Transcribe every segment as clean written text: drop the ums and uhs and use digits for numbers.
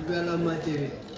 Bella materia.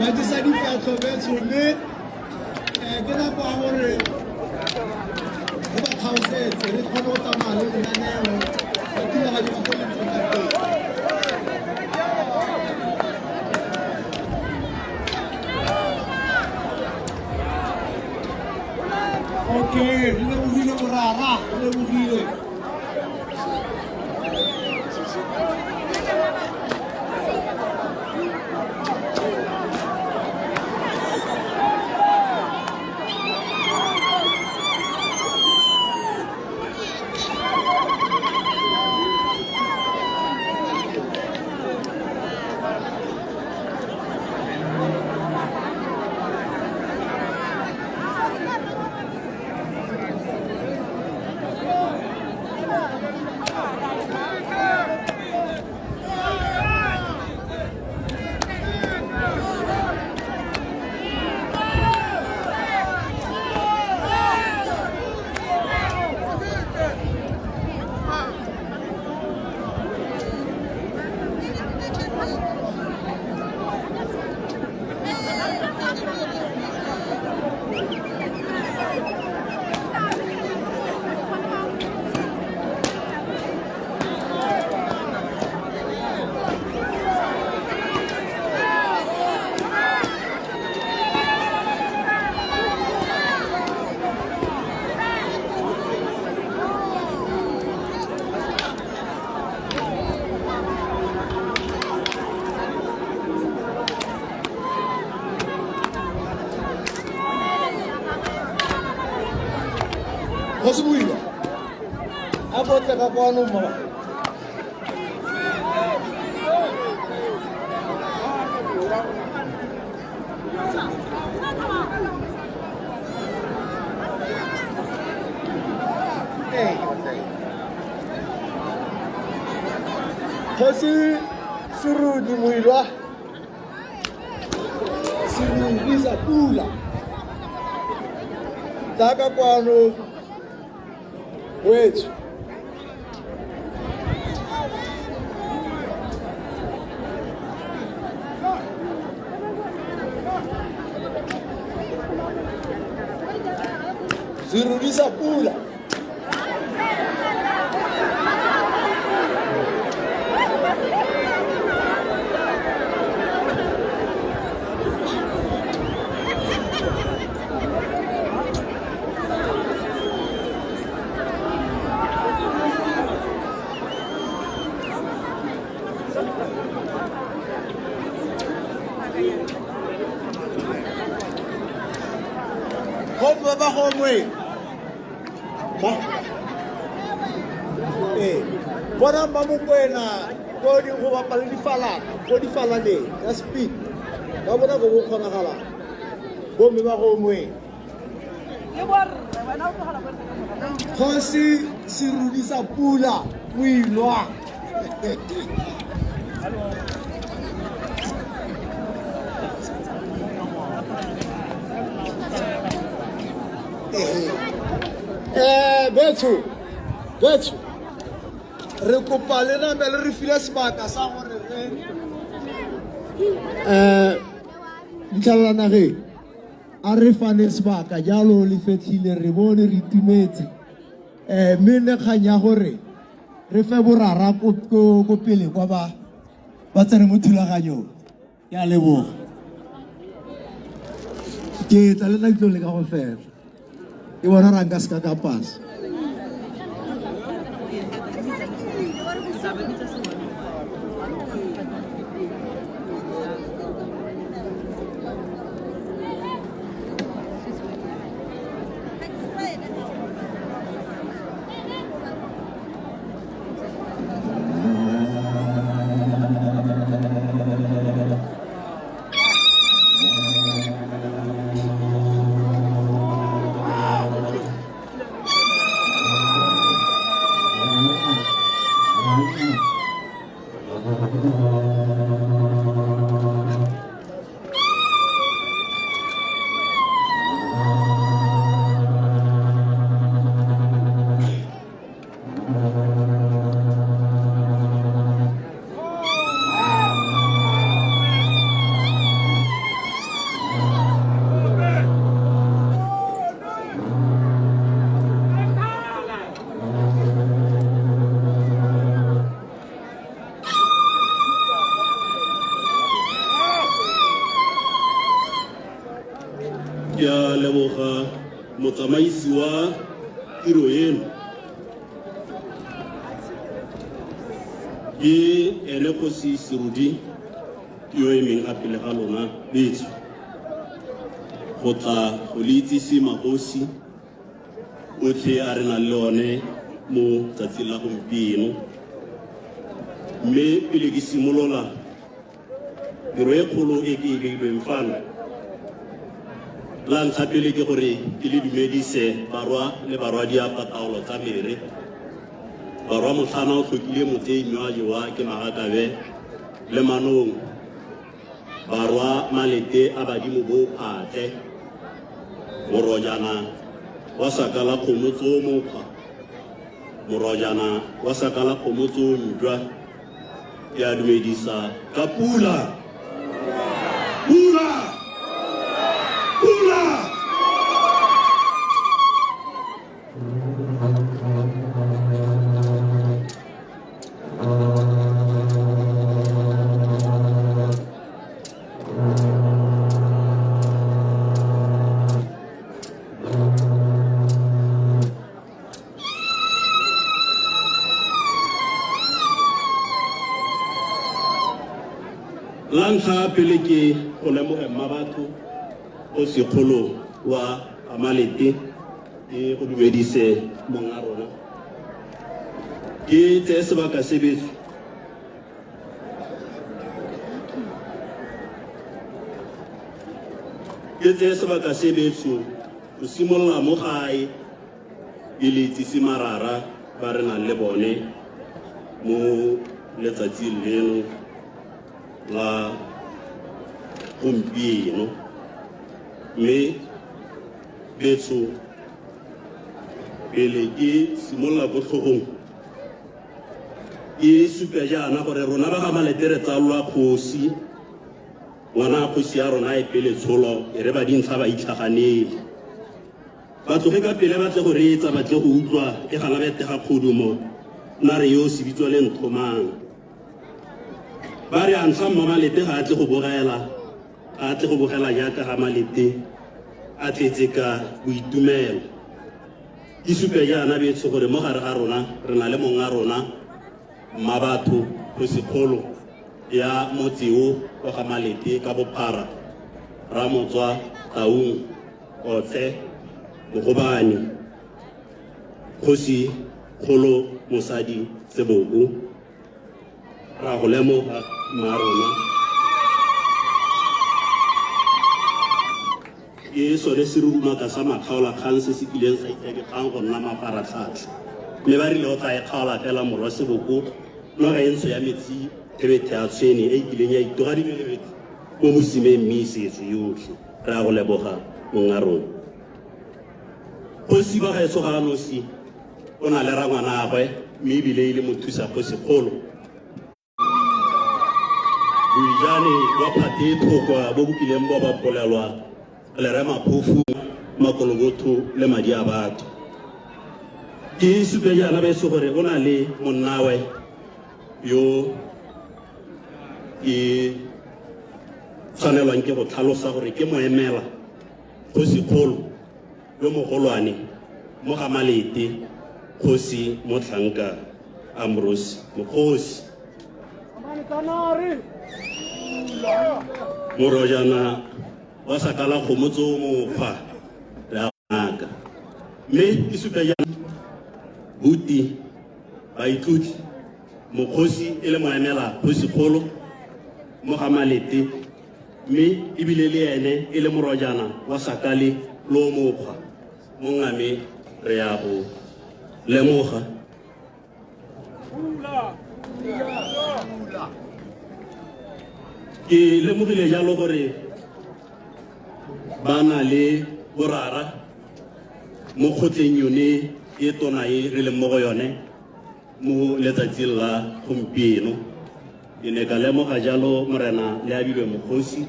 Wajah saya di Fatou Bensoume, kenapa orang kita tahu saya, jadi kalau tamu lalu dengan kita lagi makan macam Okey, ini mungkin berarah, ini mungkin. Hosbuiga. Apa tak kau anu malah? Hosi suruh di muilah, suruh bisa pula. Tak kau anu. Wait. Zirudisa pula. Baba homwe. Ba. Bona mamu kwena ko di go bapala di fala, ko di fala le, ya speed. Ba bona go khona gala. Bo me ba homwe. Khosi sirudisa pula, builwa. Bethu. Re kopa le na le re file sebaka sa gore re ntlalana ge a re fane sebaka jalo le fethile re bone re itumetse mene kganya gore re fe borara ko pele kwa ba tsene mo thulaganyong ya leboga ke tla le nna ke le ka go fela ke bona ranka se ka pasa leboga motsamaisi wa tiro eno ke ene Kgosi Serudi yo emeng a pele ga lona betso go tla go le itsise magosi otlhe a re nang le one mo tsatsing la gompieno mme pele ke simolola tiro e kgolo e ke e beilweng fano la ntlha pele ke gore ke le dumedise barwa le barwadiapa taolo tsa mere barwa motlhana o tlhokile motseenyo a jewa ke Magakabe le Manong barwa malete a badimo bo phatle morojana wa sakala kgomotso mokgwa morojana wa sakala kgomotso ntwa ke a dumedisa ka pula Lantlha pele ke go lemoga mmabatho o sekgolo wa Amalete ke go dumedise monga rona ke tse sebaka se betso go simolola mo gae e le itsise marara ba re nang le bone mo letsatsing leno la gompieno mme betso pele ke simolola botlhogong ke supa jaana gore rona ba ga Malete re tsalwa kgosi ngwana kgosi ya rona e pele tsholo e re ba dintlha ba itlhaganele ba tloge ka pele ba tle go reetsa ba tle go utlwa e gana bete ga kgodumo nna re yo se bitswa le nthomang ba re a ntlha mma Malete ga a tle go bogela jaaka ga Malete a tletse ka boitumelo ke supe jaana betso gore mo gare ga rona re na le monga rona mmabatho go sekgolo ya motseo wa ga Malete ka bophara ra motswa Taung Otse Mogobane Kgosi Kgolo Mosadi Seboko ra go lemoga marona ke sone se rurumaka sa makgaola kgang se se kileng sa itekekgang go nna mafaratlhatlha mme ba rile o tla e kgaola fela morwa Seboko no ga e ntsho ya metsi thebethe ya tshwene e kileng ya itoga dibelebetse mo mosimeng mme setso yotlhe re a go leboga monga rona kgosi ba gaetso ga nosi o na le rangwanagwe mme ebile e le mothusa kgosikgolo boijane wa phate thokwa bo bokileng bo ba polelwa le re maphofu makolobotho le madi a batho ke supe jaana ba se gore o na le monnawe yo ke tshwanelwang ke go tlhalosa gore ke moemela kgosikgolo yo mogolwane mo ga Malete Kgosi Motlhanka Ambrose Mokgosi morojana wa sakala kgomotso mokgwa la ngaka mme ke supe jaana buti baitlotli mokgosi e le moemela kgosikgolo mo ga Malete mme ebile le ene e le morojana wa sakale lo mokgwa mo ngame re ya go lemoga ke lemogile jalo gore ba na le borara mo kgotleng yone e tona e re leng mo go yone mo letsatsing la gompieno ke ne ka lemoga jalo morena le abilwe Mokgosi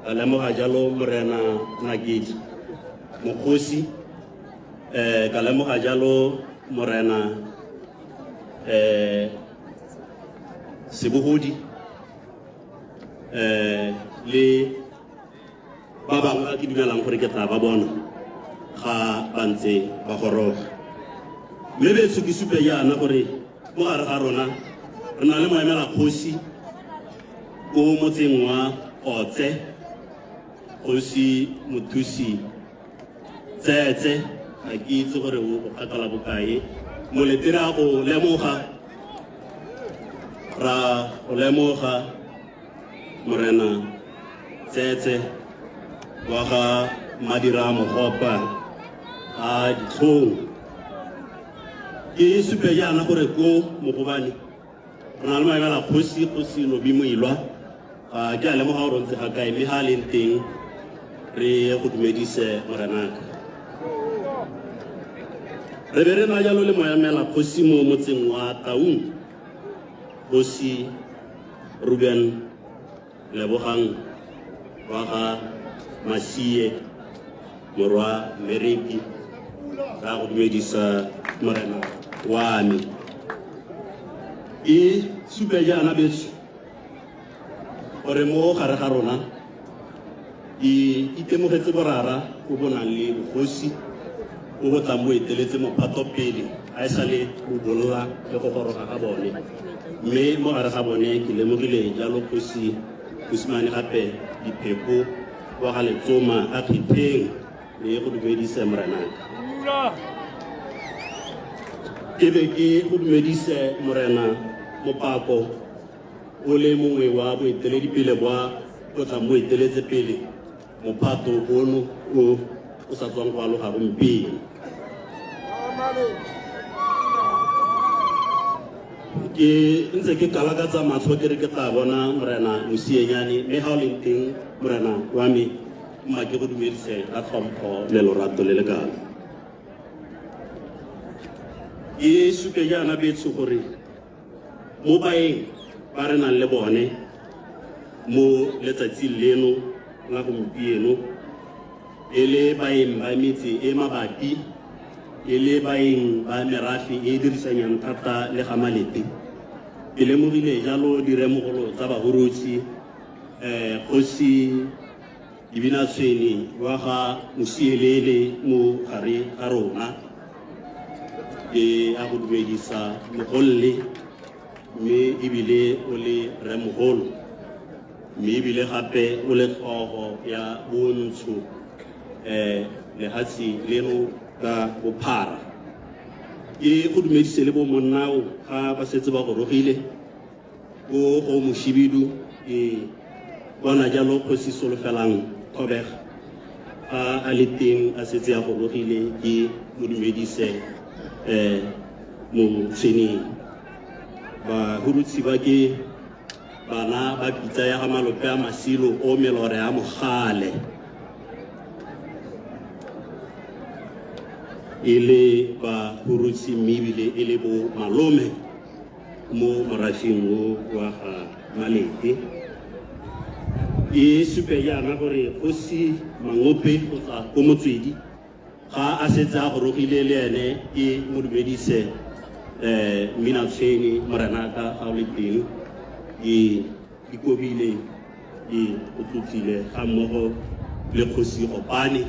ka lemoga jalo morena Nakedi Mokgosi ka lemoga jalo morena Sebohodi le ba bangwe ba ke dumelang gore ke tla ba bona ga ba ntse ba goroga mme betso ke supe yana gore mo gare ga rona re na le moemela kgosi ko motseng wa Otse kgosi Mothusi Tsetse ga ke itse gore o kgakala bokae moletele a go lemoga ra go lemoga Morena Tsetse wa ga Madira Mogopa a ditlhong ke supe yana gore ko Mogobane re na le maemela kgosi Nobi Moilwa ke a lemoga gore ntse ga kae mme ga a leng teng re go dumedise morenaka re be re na jalo le moemela kgosi mo motseng wa Taung kgosi Ruben Lebogang wa ga Masie morwa Mereki ra go dumedisa morena wa me e supe jana betso gore mo gare ga rona itemogetse borara go bonang le bogosi o go tlang bo eteletse mophato pele a e sale bo bolla le go goroga ga bone mme mo gare ga bone ke lemogile jalo kgosi Kusimane gape dipheko wa ga Letsoma a Phitheng le go dumedisa morenaka ke be ke go dumedise morena Mopako o le mongwe wa boeteledipele bwa o tlang bo eteletse pele mophato ono o sa tswang go aloga gompieno ke ntse ke kalakatsa matlho ke re ke tla bona morena Mosienyane mme ga o leng teng morena wa me mma ke go dumedise ka tlhompho le lorato le lekalo e supe jana betso gore mo baeng ba re nang le bone mo letsatsing leno la gompieno e le baeng ba metse e mabapi e le baeng ba merafe e dirisanyang thata le ga malete ke lemogile jalo diremogolo tsa bahorotsi kgosi Dibinatshweni wa ga Mosielele mo gare ga rona e a go dumedisa mogolle mme ebile o le remogolo mme ebile gape o le tlhogo ya bontsho lehatsi leno ka bophara ke go dumedise le bo monnao ga ba setse ba gorogile go Moshibidu e bona jalo kgosi Solofelang Thobega a le teng a setse a gorogile ke mo dumedise mo tseneng ba hurutsi ba ke bana ba pitsa ya ga Malope a Masilo o melore a Mogale e le ba hurutsi mmebile e le bo malome mo morafing o wa ga Malete e supe yana gore kgosi Mangope go tla ko Motswedi ga a setse a gorogile le ene e mo dumedise Mminatshweni morenaka ga o le teng e ikobile e o tlotlile ga mmogo le kgosi Gopane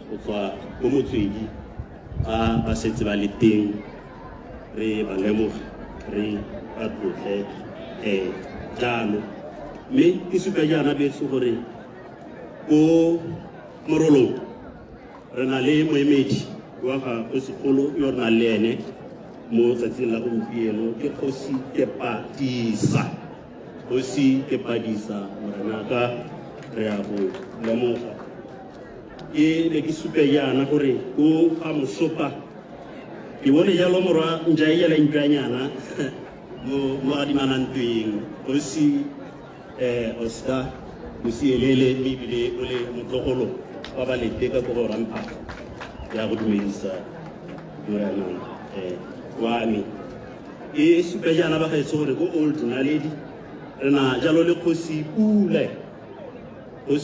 go tswa ko Motswedi ga ba setse ba le teng re ba lemoge re ba tlotle jalo mme ke supe jana betso gore ko Morolong re na le moemedi wa ga Kgosikgolo yo re nang le ene mo tsatsing la gompieno ke kgosi Kepadisa morenaka re a go lemoga ke ne ke supe jana gore ko ga Mosopa ke bone jalo morwa Njaela Ntwanyana mo adimanantweng kgosi Oscar Mosielele mme ebile o le motlogolo wa Balete ka go rampa ya go dumedisa morena wa me e supe jana ba gaetso gore ko Old Naledi re na jalo le kgosi Pule ga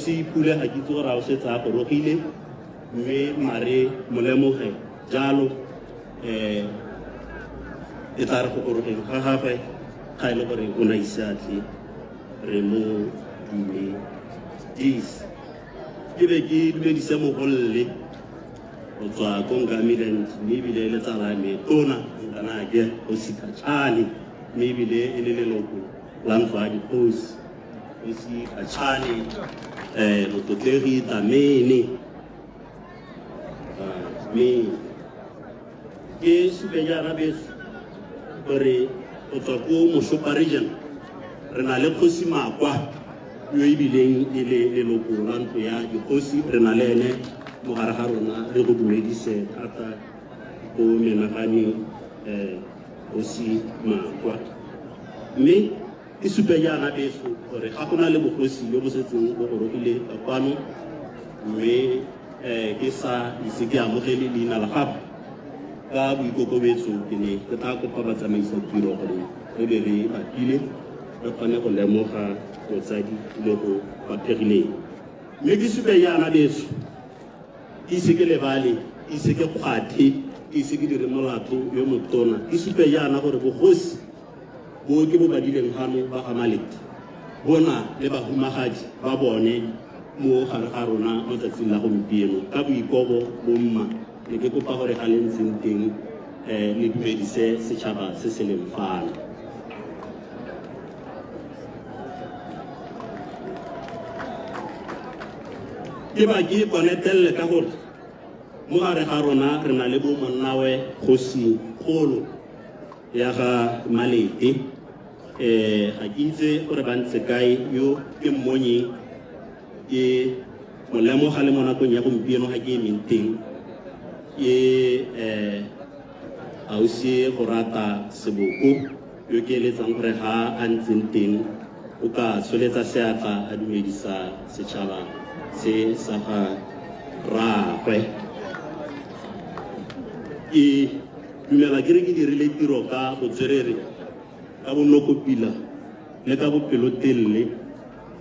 ke itse gore a o setse a gorogile mme mare molemoge jalo e tla re go gorogeng ga gagwe ga e le gore o na ise atle re mo dumedisa ke be ke dumedise mogolle go tswa ko Ngamiland mme ebile le tsala me tona nkanake go Sikhatshane mme ebile e le leloko la ntlo ya dikgosi go Sikhatshane motlotlegi Dlamini mme ke supe jaana beso gore go tswa ko Moshopa region re na le Kgosi Makwa yo ebileng e le leloko la ntlo ya dikgosi re na le ene mo gare ga rona re go dumedise thata ko menagane Kgosi Makwa mme e supe jaana beso gore ga go na le bogosi yo bo setseng bo gorogile ka kwano mme ke sa ise ke amogele leina la gago ka boikokobetso ke ne ke tla kopa batsamaisa tiro gore re be re batile re kgone go lemoga botsadi le go baphegileng mme ke supe jaana beso ke ise ke lebale ke ise ke kgwathe ke ise ke dire molato yo motona ke supe jaana gore bogosi bo ke bo badileng gano ba ga Malete bona le bahumagadi ba bone mo gare ga rona mo tsatsing la gompieno ka boikobo bomma ne ke kopa gore ga le ntseng teng le dumedise setšhaba se se leng fano ke ba ke konetelele ka gore mo gare ga rona re na le bo monnawe Kgosi Kgolo ya ga Malete ga ke itse gore ba ntse kae yo ke mmonye ke mo lemoga le mo nakong ya gompieno ga ke emeng teng ke ausi go rata Seboko yo ke eletsang gore ga a ntseng teng o ka tsholetsa seatla a dumedisa setšhaba se sa ga rragwe ke dumela ke re ke dirile tiro ka botswerere ka bonokopila le ka bopelotelele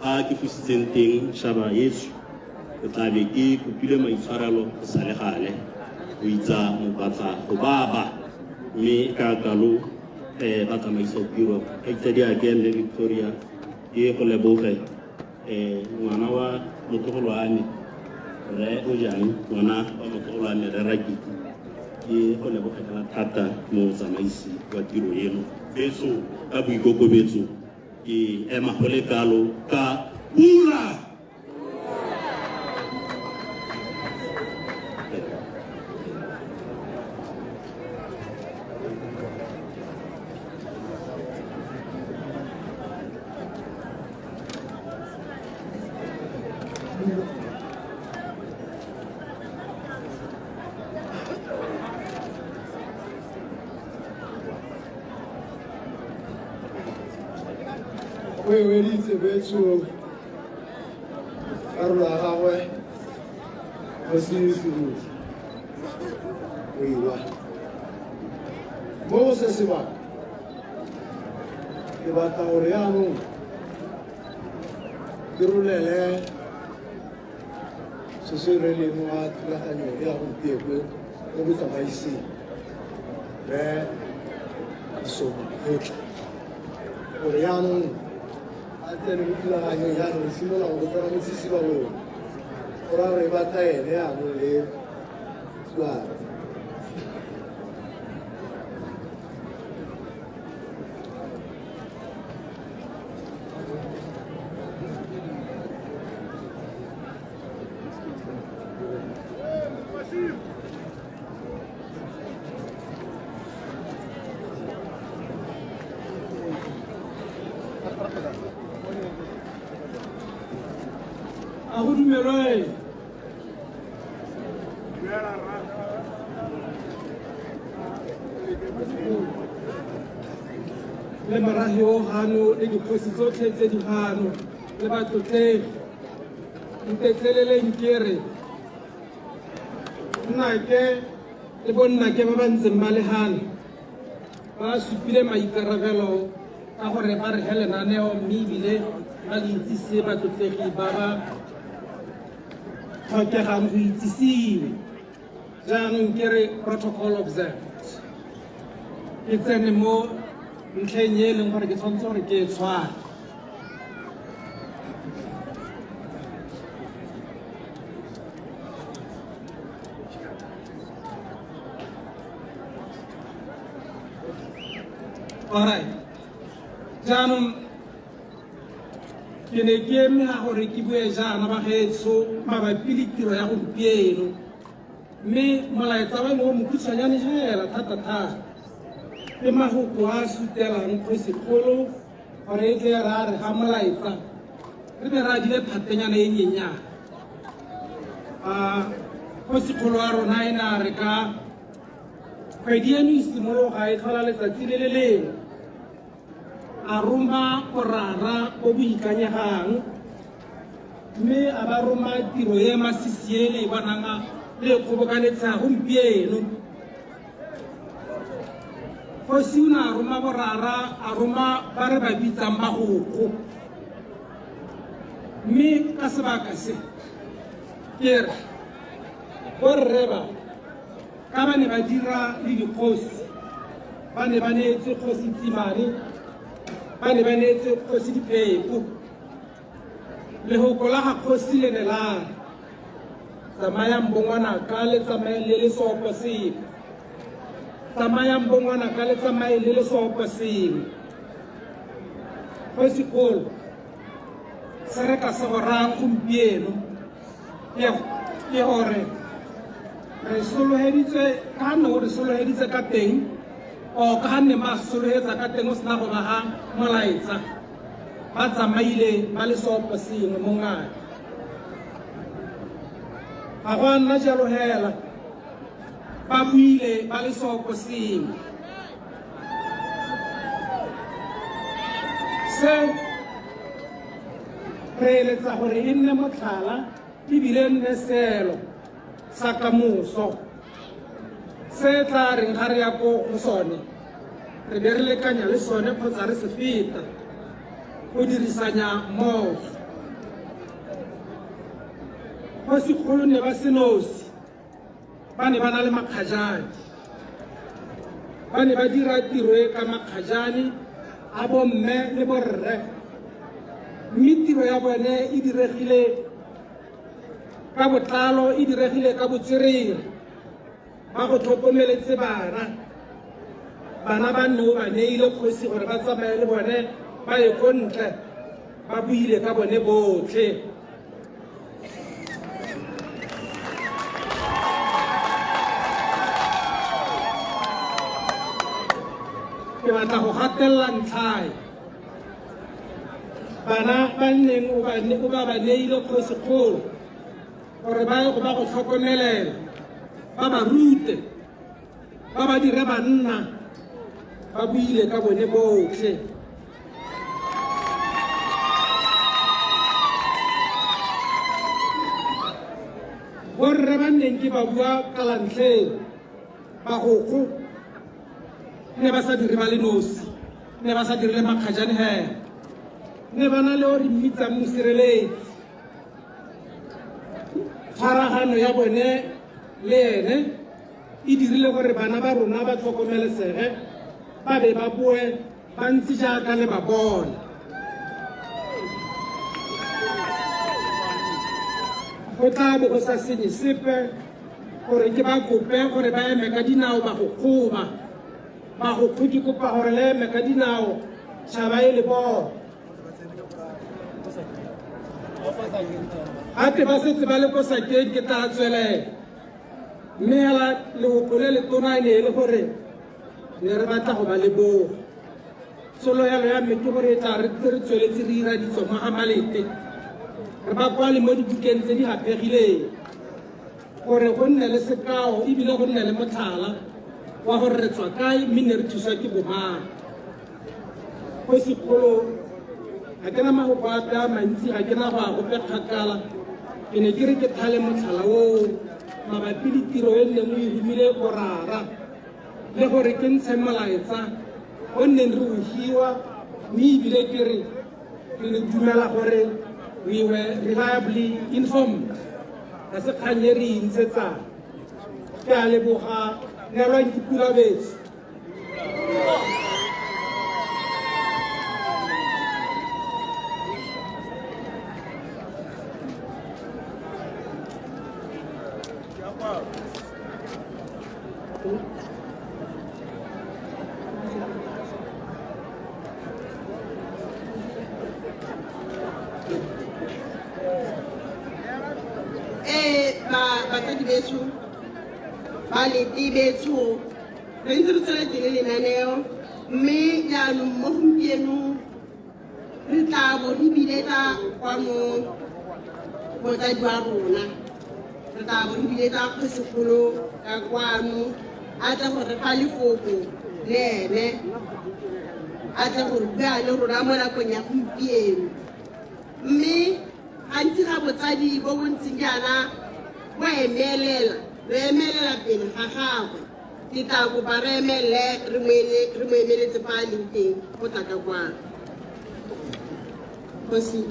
a ke fusitseng teng šhaba yeso ke tla be ke kopile maitshwarelo go sa le gale go itsa mopatla go baba mme ka kalo ba tsamaisa tiro ka itsa di again le Victoria ke go leboge ngwana wa motlogolo wa me re o jang ngwana wa motlogolo wa me re Rakiti ke go lebogela thata mo tsamaisi wa tiro eno beso ka boikokobetso ke ema go le kalo ka pula we ditse betso karolo ya gagwe go se oiwa mo go se sebaka ke batla gore yaanong ke rolele se se releng wa thulaganyo ya gompieno mo botsamaising re soma gotlhe gore yaanong a tsene mo thulaganyong yaanong simolola go tsena motsisi ba bone gora re batla ene yaanong le tuano le maragi o gano le dikgosi tsotlhe tse di gano le batlotlegi ntetleleleng ke re nnake le bonnake ba ba ntseng ba le gane ba supile maikarabelo ka gore ba re ge lenaneo mme ebile ba le itsise batlotlegi ba ba tlhokegang go itsisiwe jaanong ke re protocol observed ke tsene mo ntlheng e leng gore ke tshwanetse gore ke e tshware Alright. Jaanong ke ne ke eme ga gore ke bue jaana bagaetso mabapi le tiro ya gompieno mme molaetsa wa me o mokhutshwanyane fela thata-thata ke magoko a sutelang kgosikgolo gore e tle ra re ga molaetsa re be ra dile phatenyana e nyenyana kgosikgolo wa rona e na re ka kgwedi eno e simologa e tlhola letsatsi le le lengwe a roma borara bo bo ikanyegang mme a ba roma tiro e masisi e le bonang le kgobokanetsega gompieno kgosi o ne a roma borara a roma ba re ba bitsang magoko mme ka sebaka se ke re borre ba ka ba ne ba dira le dikgosi ba ne ba neetse kgosi tsimane ba ne ba neetse kgosi dipheko lehoko la ga kgosi le ne la tsamayang bongwanaka le tsamaye le lesopo sengwe tsamayang bongwanaka le tsamaye le lesopo sengwe kgosikgolo se re ka se go rayang gompieno ke gore re sologeditse ka nne go re sologeditse ka teng o ka nne ba sologetsa ka teng o sena go ba ga molaetsa ba tsamaile ba lesopo sengwe mo ngaka ga go a nna jalo hela ba buile ba lesopo sengwe se re eletsa gore e nne motlhala ebile nne seelo sa kamoso se tla reng ga re ya ko go sone re be re lekanya le sone kgotsa re se feta go dirisanya mmogo kgosikgolo ne ba senosi ba ne ba na le makgajane ba ne ba dira tiro e ka makgajane a bomme le borre mme tiro ya bone e diregile ka botlalo e diregile ka botswerere ba go tlhokomeletse bana ba nne o ba neile kgosi gore ba tsamaye le bone ba ye ko ntle ba buile ka bone botlhe ke batla go gatelela ntlhae bana ba nneng o ba ba neile kgosikgolo gore ba ye go ba go tlhokomelela ba ba rute ba ba dire banna ba buile ka bone botlhe borre ba nneng ke ba bua ka lantlheng bagoko ne ba sa dire ba le nosi ne ba sa dire le makgajane hela ne ba na le o re mmitsang mosireletsi tshwaragano ya bone le ene e dirile gore bana ba rona ba tlhokomelesege ba be ba boe ba ntse jaaka le ba bona go tla bo go sa senye sepe gore ke ba kope gore ba eme ka dinao ba go kgoba ba go ke kopa gore le eme ka dinao tšhaba e le bona gape ba setse ba le ko Sakeng ke tla tswelela mme hela lehoko le letona ne e le gore ne re batla go ba le boga sologelo ya mme ke gore e tla re tsweletse re ira ditsongwa ga malete re ba kwale mo dibukeng tse di gapegileng gore go nne le sekao ebile go nne le motlhala wa gore re tswa kae mme ne re thuswa ke bomang kgosikgolo ga ke na magoko ape a mantsi ga ke na go a gope kgakala ke ne ke re ke thale motlhala oo mabapi le tiro e nne mo e humile borara le gore ke ntshe molaetsa o nneng re o hiwa mme ebile ke re re dumela gore we were reliably informed ga se kgang e re intshetsang ke a leboga nelwang ke pula betse batsadi betso ba lete betso re ntse re tsweletse le lenaneo mme jaanong mo gompienong re tla bo re biletsa kwa mo motsadi wa rona re tla bo re biletsa kgosegolo ka kwano a tla go re fa lefoko le ene a tla go re bua le rona mo nakong ya gompieno mme gantsi ga botsadi bo bontseng jaana bo re emelela pele ga gagwe ke tla kopa re emelele re mo emeletse fa a leng teng go tla ka kwano Kosi.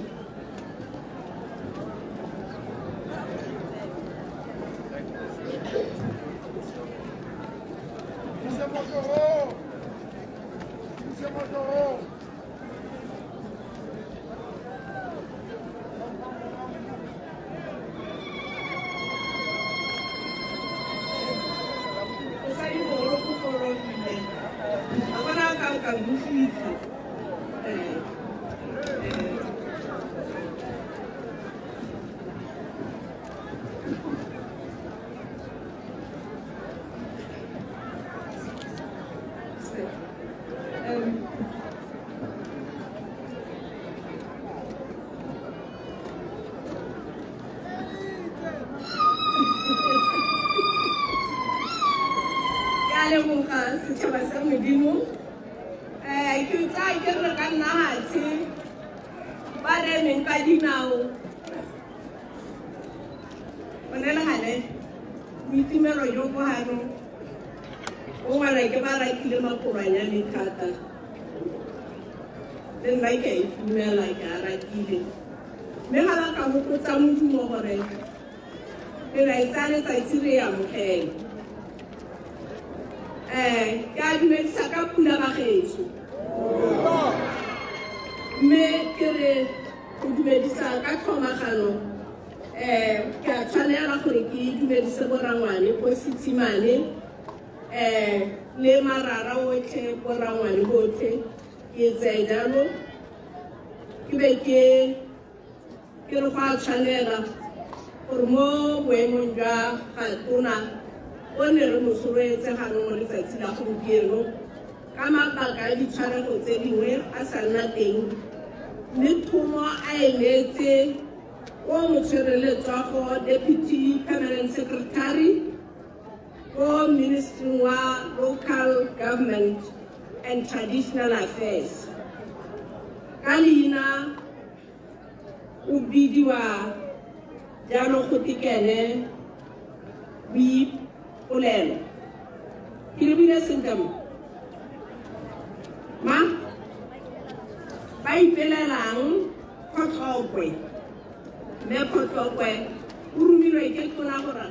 Setšhaba sa Modimo ke tsa ke re ka nna hatshe ba re neng ka dinao bona le gale boitumelo jo go hano o ngwana ke ba rakile makoranya le thata le nna ke a itumela ke a ratile mme ga ba ka gopotsa modumo gore ke la e tsa letsatsi re amogela ke a dumedisa ka pula bagetso mme ke re go dumedisa ka tlhomagano ke a tshwanela gore ke dumedise borangwane ko Setsimane le marara otlhe borangwane botlhe ke tsaya jalo ke be ke re go a tshwanela gore mo boemong jwa gatona o ne re mosoletse ganong mo letsatsi la gompieno ka mabaka a ditshwarego tse dingwe a sa nna teng le thomo a e neetse o motshwareletswago Deputy Permanent Secretary ko Ministry wa Local Government and Traditional Affairs ka leina o bidiwa jalo go tekene Polelo. Ke le bile sentamo. Ma ba ipelelang Kgotlokwe. Me Kgotlokwe o rumilwe ke tona gore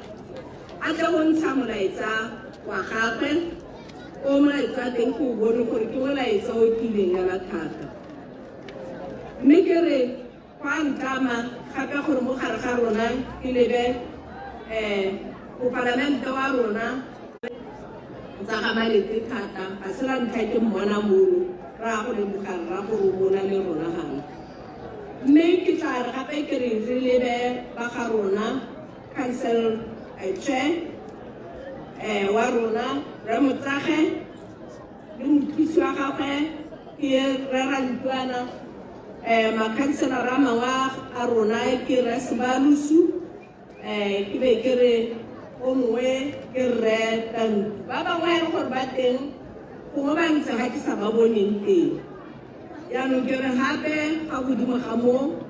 a tla go ntsha molaetsa wa gagwe o molaetsa teng go bone gore ke molaetsa o kileng ya thata. Mme ke re kwa ntama gape gore mo gare ga rona ke lebe o Parlamento wa rona tsa ga malete thata ga se la ntlha ke mmona mono ra go le mogare ra go bona le rona gana mme ke tla re gape ke re re lebe ba ga rona council chair wa rona re motsage le mothusi wa gagwe ke re Rantwana makhanselara a mangwe a rona ke re Sebalusu ke be ke re o mongwe ke re Tantu ba bangwe e le gore ba teng gongwe ba ntse ga ke sa ba boneng teng yaanong ke re gape ga godimo ga moo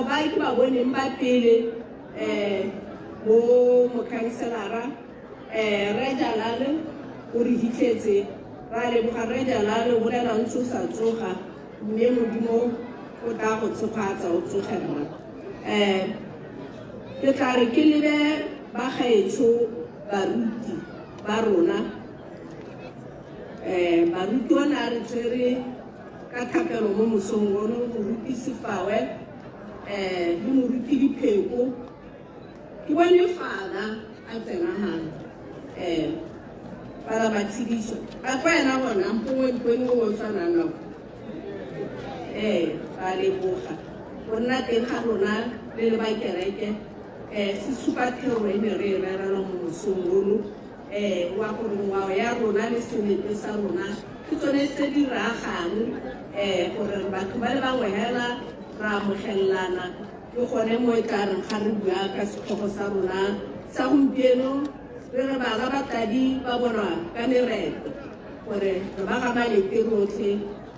ba ke ba boneng ba pele mo mokhanselara Re Jalale o re hitlhetse ra leboga Re Jalale o bolela ntse o sa tsoga mme Modimo o tla go tshegetsa o tsogelwa ke tla re ke lebe ba gaetsho baruti ba rona baruti ona a re tshwere ka thapelo mo mosong ono moruti Sefawe le moruti Dipheko ke bone fana a tsena gana para ba tshediso ba kwa ena bona mpongwe mpone o tshwanang nako ba leboga go nna teng ga rona le le ba kereke se supa theo e ne re rerela mosongolo wa gore ngwao ya rona le selete sa rona ke tsone tse di raagang gore batho ba le bangwe hela ra amogelelana ke gone mo e tla reng ga re bua ka setlhogo sa rona sa gompieno re re bana batladi ba bonwa ka mereto gore re ba gamalete rotlhe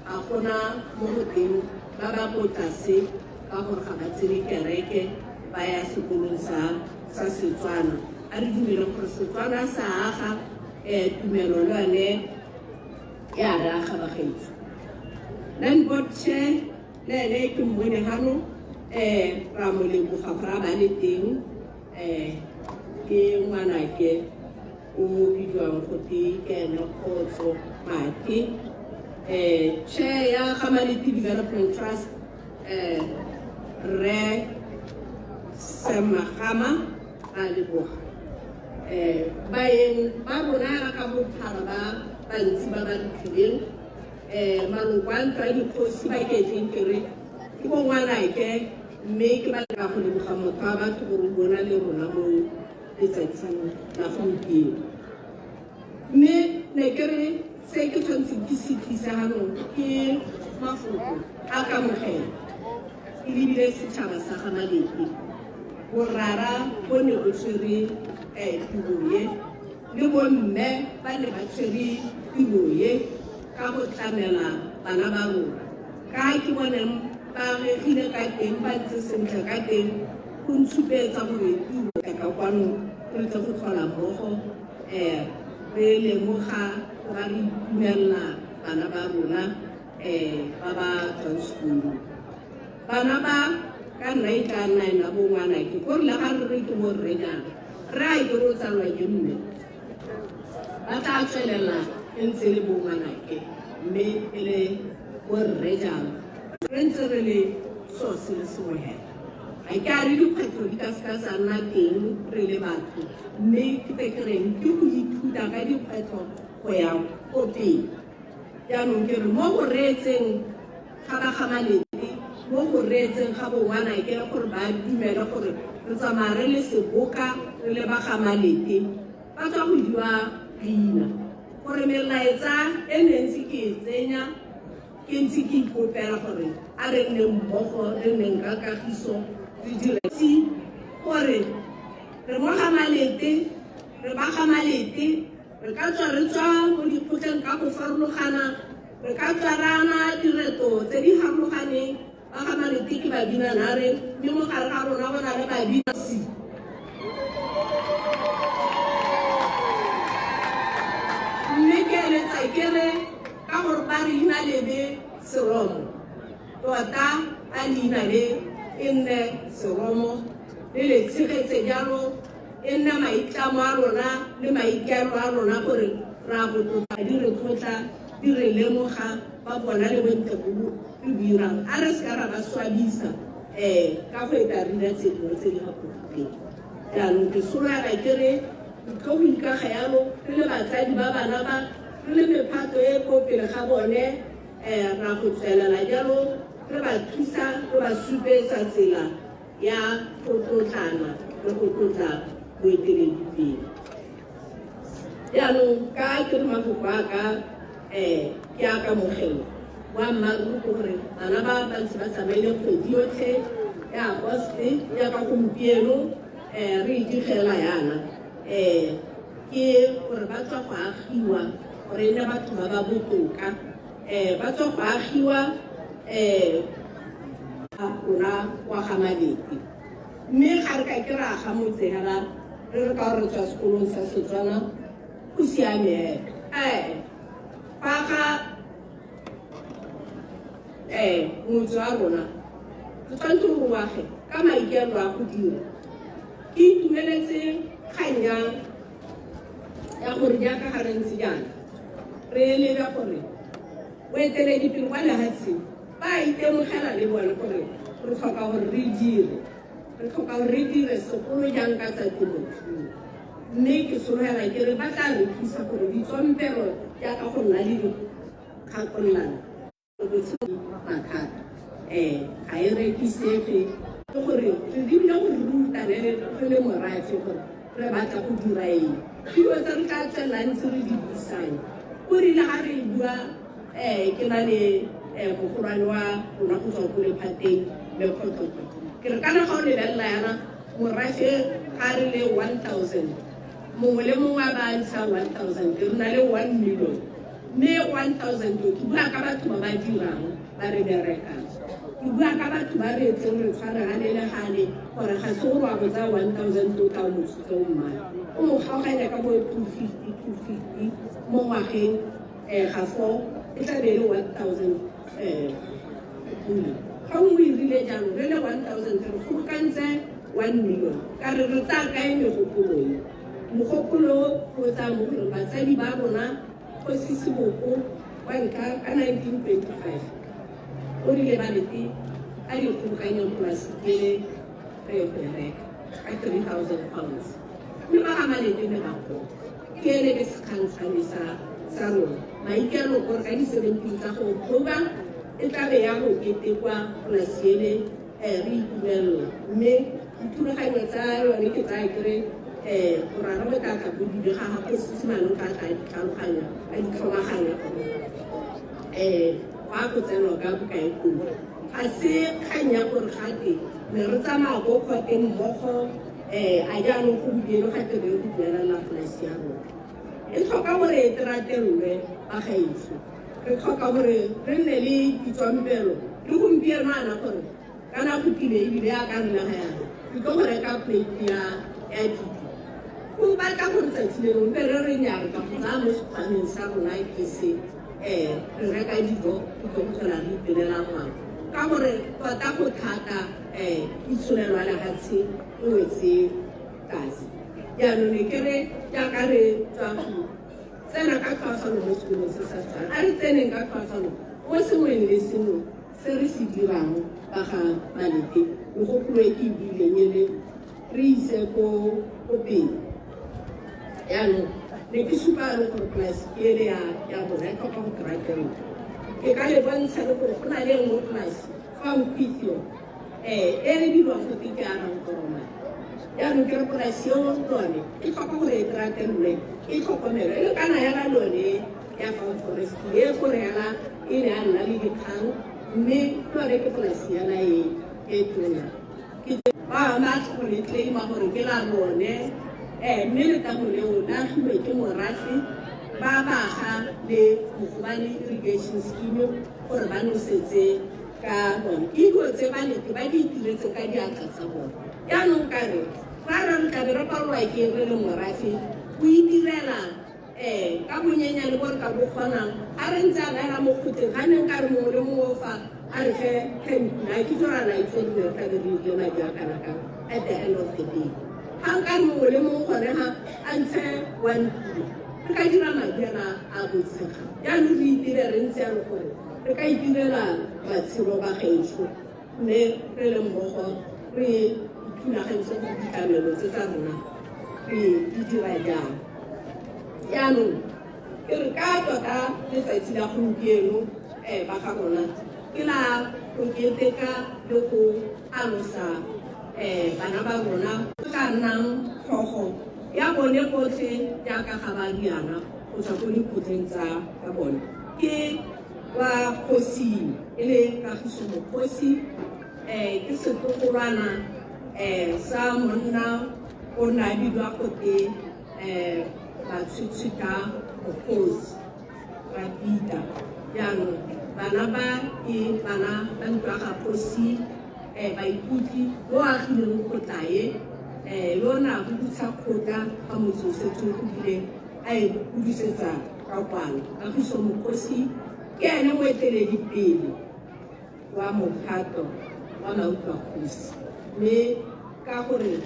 ga gona mo go teng ba ba ko tlase ka gore ga ba tsebe kereke ba ya sekolong sa Setswana a re dumele gore Setswana sa aga tumelo le yone ya re aga bagaetsho land board chair le ene ke mmone gano ra mo leboga gore a ba le teng ke ngwanake o bidiwang gote ke ene Kgotso Mati chair ya Gamalete Development Trust re Semagama ra leboga baeng ba rona ka bophara ba bantsi ba ba ditlileng maloko a ntlo a dikgosi ba ketleng kere ke bo ngwanake mme ke batla go leboga motho wa batho gore bona le rona mo letsatsing la gompieno mme ne kere se ke tshwanetse ke se tlisa ganong ke mafoko a kamogelo e lebile setšhaba sa Gamalete borara bo ne bo tshwere tiroye le bomme ba ne ba tshwere tiroye ka go tlamela bana ba rona ka ke boneng ba regile ka teng ba ntse sentle ka teng go ntshupetsa gore tiro ka kwano re tle go tlhola mmogo re lemoga ba re itumelela bana ba rona ba ba tswang sekolo bana ba ka nna e tla nna ena bo ngwanake gore le ga re re ke mo rrenyana re a ke ro tsalwa ke mme ba tla tswelela e ntse le bo ngwanake mme e le borre jalo re ntse re le so se le sengwe hela ga ke a re dikgwetlho di ka seka sa nna teng re le batho mme ke tekereng ke go ithuta ka dikgwetlho go ya ko pele jaanong ke re mo go reetseng ga ba Gamalete mo go reetseng ga bo ngwanake gore ba dumela gore re tsamaya re le seboka re le ba Gamalete ba tswa go diwa leina gore melaetsa e ne ntse ke e tsenya ke ntse ke ikopela gore a re nne mmogo re nneng ka kagiso re diretsi gore re mo Gamalete re ba Gamalete re ka tswa re tswa mo dikgotleng ka go farologana re ka tswa rana direto tse di farologaneng ba Gamalete ke babinanare mme mo gare ga rona go na le babinasi mme ke eletsa kere ka gore ba re ina lebe seromo tota a leina le e nne seromo le le tshegetse jalo e nne maitlamo a rona le maikelo a rona gore ra go tlotla di re tlotla di re lemoga ba bona le bontlebolo re dirang a re seka ra ba swabisa ka go eta rena tsedimo tse di gapoteng jaanong ke solana kere tlo go ikaga yalo re le batsadi ba bana ba re le mephato e ko pele ga bone ra go tswelela jalo re ba thusa re ba supetsa tsela ya go tlotlana le go tlotla boeteledipele jaanong ka ke re mafoko a ka ke a kamogelo wa mmaaruri ke gore bana ba bantsi ba tsamaile kgwedi yotlhe ya Agoste ya ka gompieno re idigela yana ke gore ba tswa go agiwa gore nne batho ba ba botoka ba tswa go agiwa rona wa Gamalete mme ga re ka ke re aga motse hela re re ka re tswa sekolong sa Setswana go siame ba ga motse wa rona re tshwanetse go wage ka maikelo a go dira ke itumeletse kganya ya gore jaaka ga re ntse jaana re lebe gore boeteledipele kwa lehatsheng ba itemogela le bone gore re tlhoka gore re dire re tlhoka gore re dire segolo jang ka tsa temothuo mme ke sologela ke re ba tla re thusa gore ditsompelo jaaka go nna le dikgakololano mathata ga e rekisege gore re dibile gore re rutane re le morafe gore re batla go dira eng dilo tse re tla tswelang ntse re di buisang o rile ga re bua ke na le mogolwane wa rona go tswa ko lephateng le kgotlotlo ke re kana ga o lebelela yana morafe ga re le 1000 mongwe le mongwe a ba ntsha 1000 re na le 1 million mme 1000 ke bua ka batho ba ba dirang ba re berekang ke bua ka batho ba re etseng re tshware gane le gane gore ga se gore wa botsa 1000 tota o motsutse o mmane o mo kgaoganya ka bo 250 mo ngwageng ga fo e tla be le 1000 ga o e rile jaanong re le 1000 re kgobokantse 1 million ka re re tsaya kae megopolong mogopolo go tsa mo gore batsadi ba rona Kgosi Seboko wa nka ka 1925 o rile ba lete a di kgobokanyang polasi ke re bereka ka 3000 pounds mme ba ga malete le gago ke ene ke sekgantshane sa rona maikelo gore ka di-17 tsa go October e tla be ya go ketekwa polasi ele re itumelela mme dithulaganyo tsa yone ke tsaya kere boraro le ka bodile ga ga go sisimane ka tlhaloganya a ditlhomaganya gore go a go tsenwa ka bokae kumo ga se kgang ya gore gate ne re tsamaya ko kgoteng mmogo a jaanong go budielo gate re go buelela polasi ya rona e tlhoka gore e teratelwe ba gaetsho re tlhoka gore re nne le ditswampelo le gompieno ana gore kana go tile ebile a ka nna ga yana ke tlo go reka plate ya dijo go batla gore tsatsi lengwe mpe re re nyare ka go tsaya mo sekgwaneng sa rona ke se re reka dijo ke tlo go tlhola re ipelela ngwana ka gore tota go thata itsholelwa lefatshe e wetse tlase jaanong ne ke re jaaka re tswa go tsena ka tlhoafalo mo sekolong se sa tshwana a re tseneng ka tlhoafalo mo sengweng le sengwe se re se dirang ka ga malete mogopolo e ke buileng ele re ise ko pele jaanong ne ke supa le gore polasi ke ele ya bona e tlhoka go kry-a ke ka le bontsha le gore go na le nngwe polasi fa Mphithyo e re dirwang go ke arang koromane jaanong ke re polasi eo lone e tlhoka gore e kry-a e tlhokomelo e le kana yana lone ya Farm Forest e gore yana e ne a nna le dikgang mme lone ke polasi yana e tona ba tlhole claima gore ke la lone mme letamo leo la agilwe ke morafe ba baga le Mokgobane irrigation scheme gore ba nosetse ka bone ke dilo tse balete ba di itiretse ka diatla tsa bone jaanong kare fa re tlabe re palelwa ke re le morafe o itirela ka bonyenyane bo re ka bo kgonang a re ntse a laela mo kgotleng ga neng ka re mongwe le mongwe o fa a re fe na ke tsora la itsodile re tlabe re ile madi a kanaka at the end of the day ga nka re mongwe le mongwe gone ga a ntshe 1 re ka dira madi ana a botsega jaanong re itire re ntse yalo gore re ka itirela matshelo ba gaetsho mme re le mmogo re ithulagantse go ditlamelo tse tsa rona re di dira jang jaanong ke re ka tota letsatsi la gompieno ba ga rona ke la go keteka le go alosa bana ba rona ka nnang tlhogo ya bone botlhe jaaka ga ba diana go tswa ko dikgotleng tsa ka bone ke wa Kgosi e le Kagiso Mokgosi ke setlogolwana sa monna o na bidwa gote Batshitsika Mokgosi Rapita jaanong bana ba ke bana ba ntwa ga Kgosi baithuti lo agileng go tlae lona go butsa kgotla ka motse o setse go bile a e budisetsa ka kwano Kagiso Mokgosi ke ene moeteledipele wa mokgato wa Mautwa Kgosi mme ka gore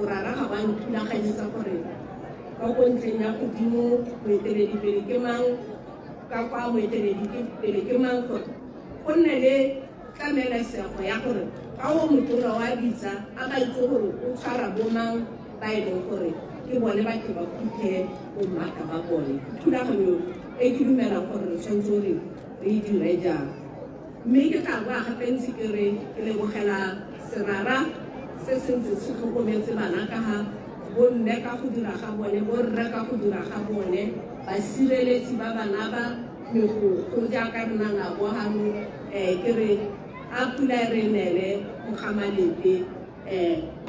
o raraga ba nthulaganyetsa gore ka ko ntleng ya godimo moeteledipele ke mang ka kwa moeteledipele ke mang gore go nne le tlamelesego ya gore ka o motona wa bitsa a ka itse gore o tshwara bo mang ba e leng gore ke bone batho ba phuthe bo mmaka ba bone thulaganyo e ke dumelang gore re tshwanetse re e dire jang mme ke tla boa gape ntse ke re ke lebogela serara se sentse se tlhokometse bana ka ha bomme ka go dira ga bone borre ka go dira ga bone basireletsi ba bana ba megokgo jaaka nna nako gano ke re a pula re nele go gamalete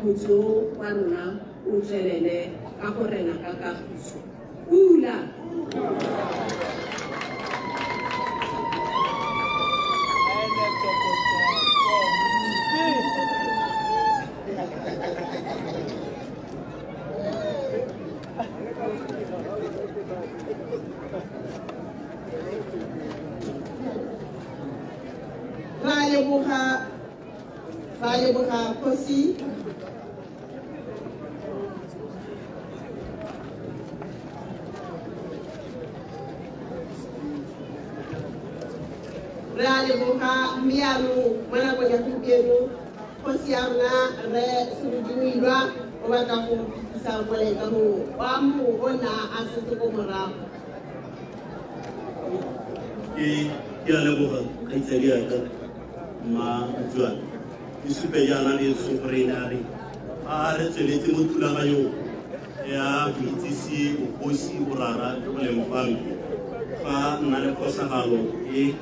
motse wa rona o tswelele ka go rena ka kagiso pula. Ra leboga Kgosi re a leboga mme yaanong mo nakong ya gompieno Kgosi ya rona Rre Sebodimoilwa o batla go fetisa molaetsa mongwe wa mo ona a setse ko morago. Ke a leboga kgaitsadi yaka ma Juan ke supe jaana le sofrenare a re tsweletse mo thulaganyong ya go itsise bogosi borara go leng fame fa nna le kgosagalo e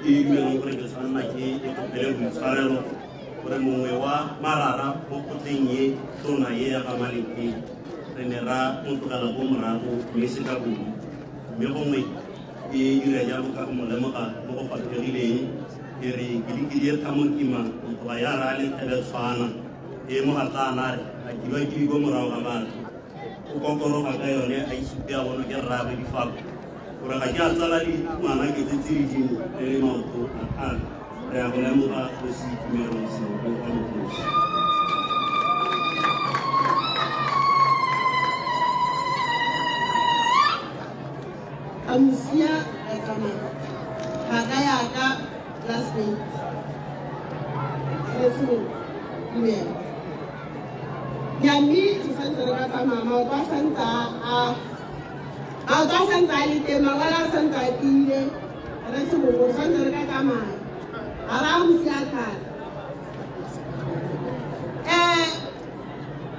dumelang gore ke tshwanna ke ekopele boitshwarelo gore mongwe wa marara mo kgotleng ye tona ye ya gamalete re ne ra motlogela ko morago mme se ka bodi mme gongwe e dira jalo ka go mo lemoga mo go fatlhegileng ke re ke lekile thamo kima go ba ya ra le tshwana e mo gatlana re a kiba ke go morago ga batho o kokoroga ka yone a isupe ya bona ke rrabe difako gore ga ke a tsala di ngwana ke tsetse di dimo le le maoto a thana re a go lemoga go se itumelo se go ka mokosi. Amusia Ekama Hagayaka classmate email Yami Santa Mama Basanta Santa Litema Wala Santa Ile Resumo Santa Kama Aramusia Kat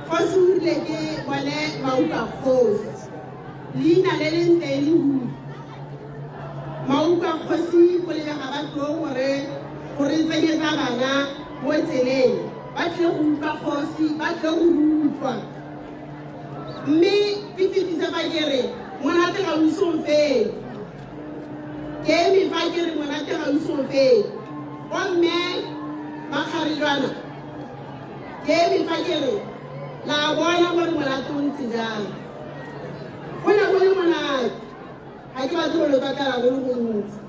Fosu Leke Wale Mauka Post Lina Lelenteli Mauka Kgosi go le ga batlo gore tsenyetsa bana mo tseleng ba tle go utlwa Kgosi ba tle go rutwa mme pititisa ba kere monate ga o isong fela ke mi fa kere monate ga o isong fela bomme ba kgarilwana ke mi fa kere la bona gore monate o ntse jang go na go le monate ga ke batho go le batala go le gontsi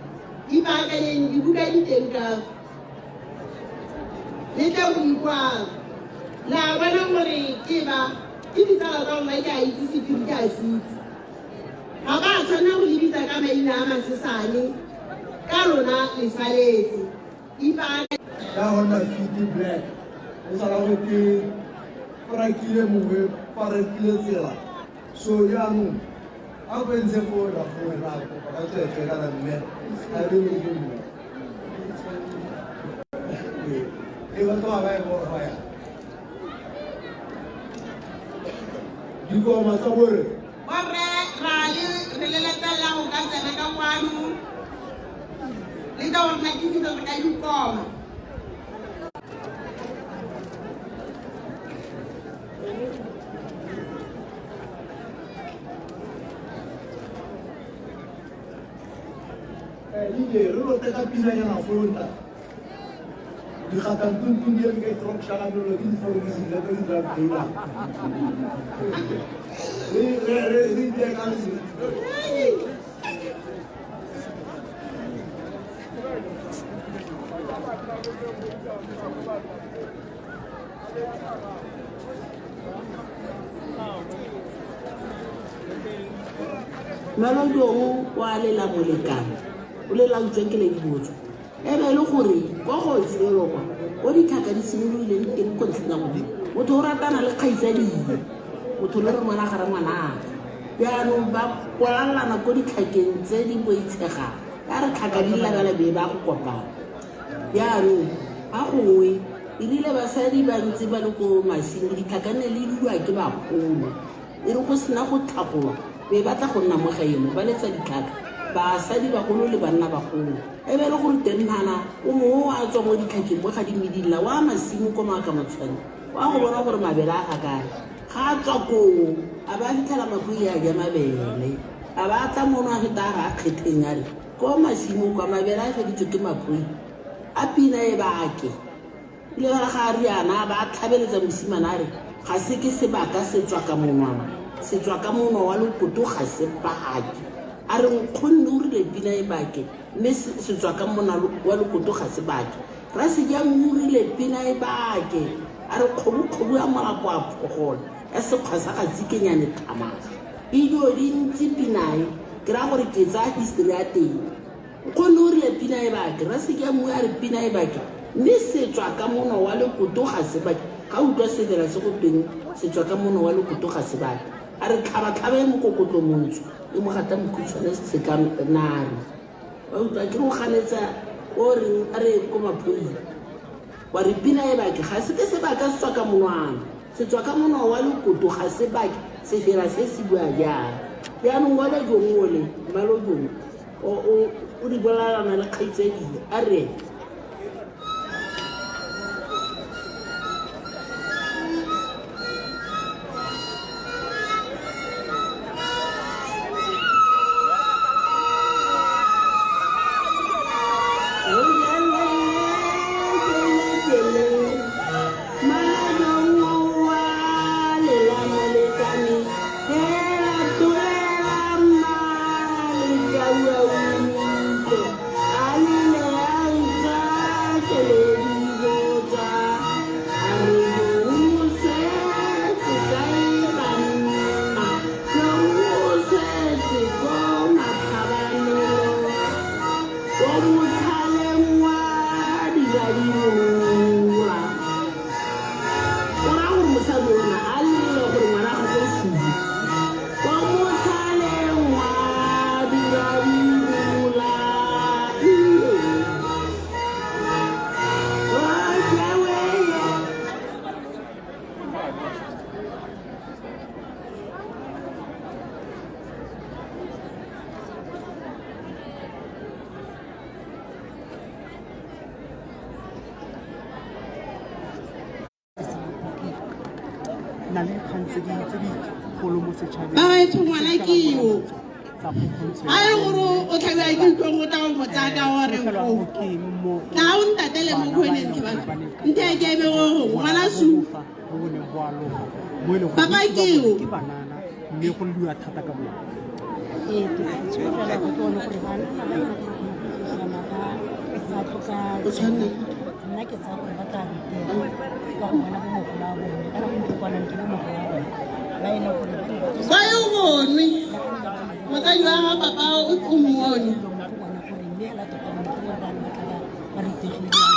ipaakanyeng dibuka di teng ka le tla go ikwala la bona gore ke ditsala tsa bona ke a itse sephiri ke a se itse ga ba tshwana go lebitsa ka maina a masesane ka lona le saletse ka gona Fiti Black o sala go ke parakile mongwe parakile tsela so yaanong a bentse fola fola ka tsetse ka la mme a re mo mo e va to va go faya digo ma tsa bore borre ra le letela go ka tsena ka kwano le ka bona ke ditso ka dikoma ile re lo teka pina ya na fonta di khatan tun dia ke trok shaga no di formi le ke da pina re dia kan si Malodong wa lela molekane o lela utsweng ke le dibotso e be le gore go go tselo kwa o di thaka di simolole di teng kontleng go motho o ratana le kgaitsadi motho le re ngwana gare ngwana yaanong ba kwalana ko ditlhakeng tse di boitshega ya re tlhaka di labela be ba go kopana yaanong ba gongwe e rile basadi ba ntse ba le ko masimo ditlhakane le diwa ke bagolo e re go sena go tlhagolwa be batla go nna mo gaeno ba letsa ditlhaka basadi bagolo le banna bagolo e be le gore teng nana o mongwe a tswa mo ditlhakeng mo ga dimedilla wa masimo ko maaka motshwane wa go bona gore mabele a kae ga a tswa koo a ba fitlhela mapui a ja mabele a ba tla mono a feta a re a kgetheng a re ko masimo kwa mabele a feditswe ke mapui a pina e bake le ba ga riana ba tlhabeletsa mosimana a re ga se ke sebaka se tswa ka monwana se tswa ka mono wa lokoto ga se bake a re nkgonne o rile pina e bake mme se tswa ka mona wa lokoto ga se bake ra se jang o rile pina e bake a re kgobokgobo ya morapo a phogola ya sekgwa sa ga tsikenyane thamaga e dio di ntse pinae ke ra gore ke tsa history ya teng nkgonne o rile pina e bake ra se jang o a re pina e bake mme se tswa ka mono wa lokoto ga se bake ga utlwa se dira se go teng se tswa ka mono wa lokoto ga se bake a re tlhaba-tlhaba e mokokotlo montsho e mo gata mokhutshwane se ka nare wa utlwa ke go ganetsa o reng a re ko mapoi wa re pina e bake ga se ke sebaka se tswa ka monwana se tswa ka mono wa lokoto ga se bake se fela se se bua jang jaanong wa le jong ole malo jong o di bolalana le kgaitsedi a re baetho ngwana ke yo a e gore o tlhabela ke utlwang go tla go tsaka gore ka o ntatele mo kgoneng ke bana nte ke ebe go ngwana su papa ke yo mme go lua thata ka bona o tshwanne nna ke tsa gore ba tla ditela ka go bona bo mogolo a bone kana go ntokwanang ke bo mogolo a bone ba e le gore ba yo bonwe motsadi wa ga papa o mmone mme la tokomane ke gore bana ba tla ba ritegile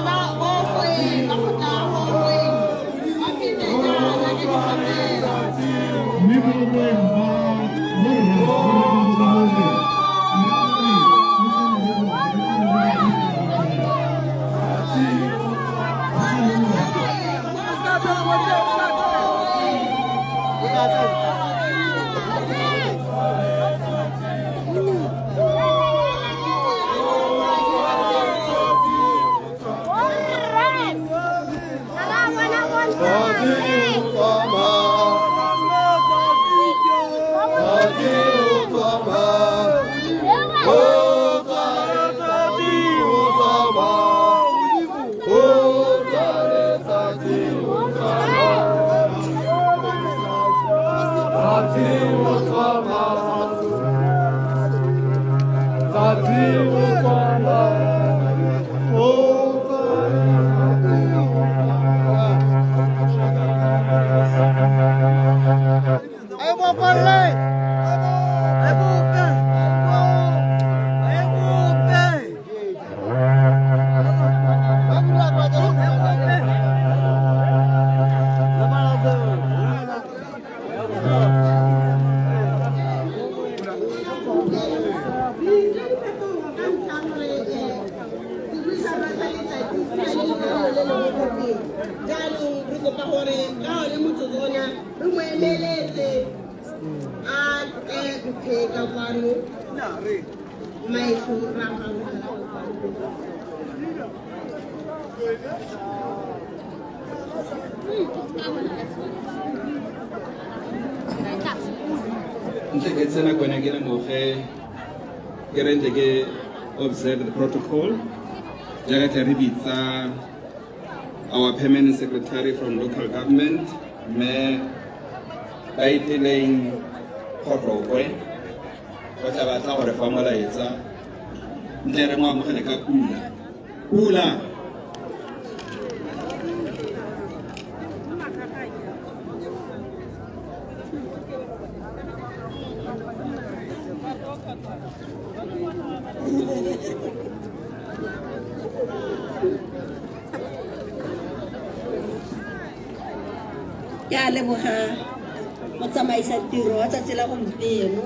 Ba Observe the protocol. Our permanent secretary from local government, Mayor Baiteling Kotokwe, what about our family? Pula. Ya leboga motsamaisa tiro wa tsatsi la gompieno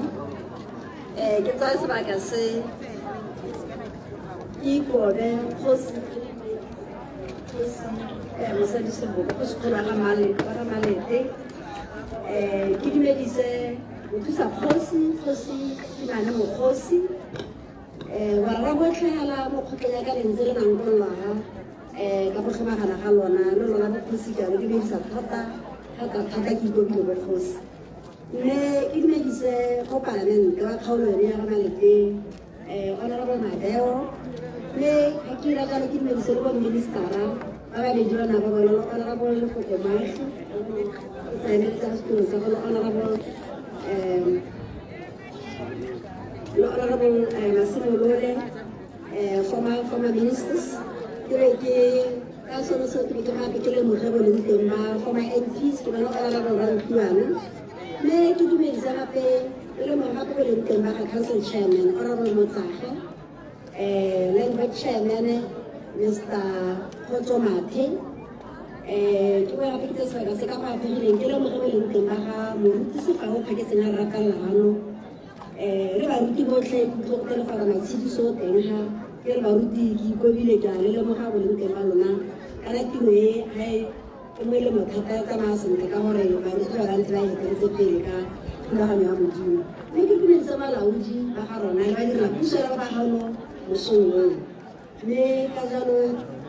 ke tsaya sebaka se ikobe kgosi mosadi Seboko go sekolo ga malete ke dumedise o thusa kgosi Kinane Mokgosi wa rra botlhela mo kgotleng ya ka lentse le nang bollaga ka go tlhomagana ga lona le lona bokgosi jalo ke bedisa thata ke ikobile bokgosi mme ke dumedise go palamente wa kgaolo ya ga malete honorable Madeo mme ga ke ira jalo ke dumedise le boministera ba babedi bana ba bona honorable Lefoko Mashi tsa sekolo sa go honorable Masimolole, former ministers, former MPs, council chairman, honorable Motsahe, language chairman, Mr. Koto Mate, ke wa gape ke se ka go apegileng ke le mo go leng teng ba ga moruti se fa o phaketseng a rakalla hano re ba ruti botlhe go tlo le fara maitshidiso teng ha ke re ba ruti ke ikobile ka le mo ga go leng teng ba lona kana tiro e hai ke mo le mothata tsa masentle ka gore ba ruti ba rantse ba eteletse pele ka thulaganyo ya modimo mme ke dumedisa balaodi ba ga rona le ba dira puso ya ba gano mosong mme ka jalo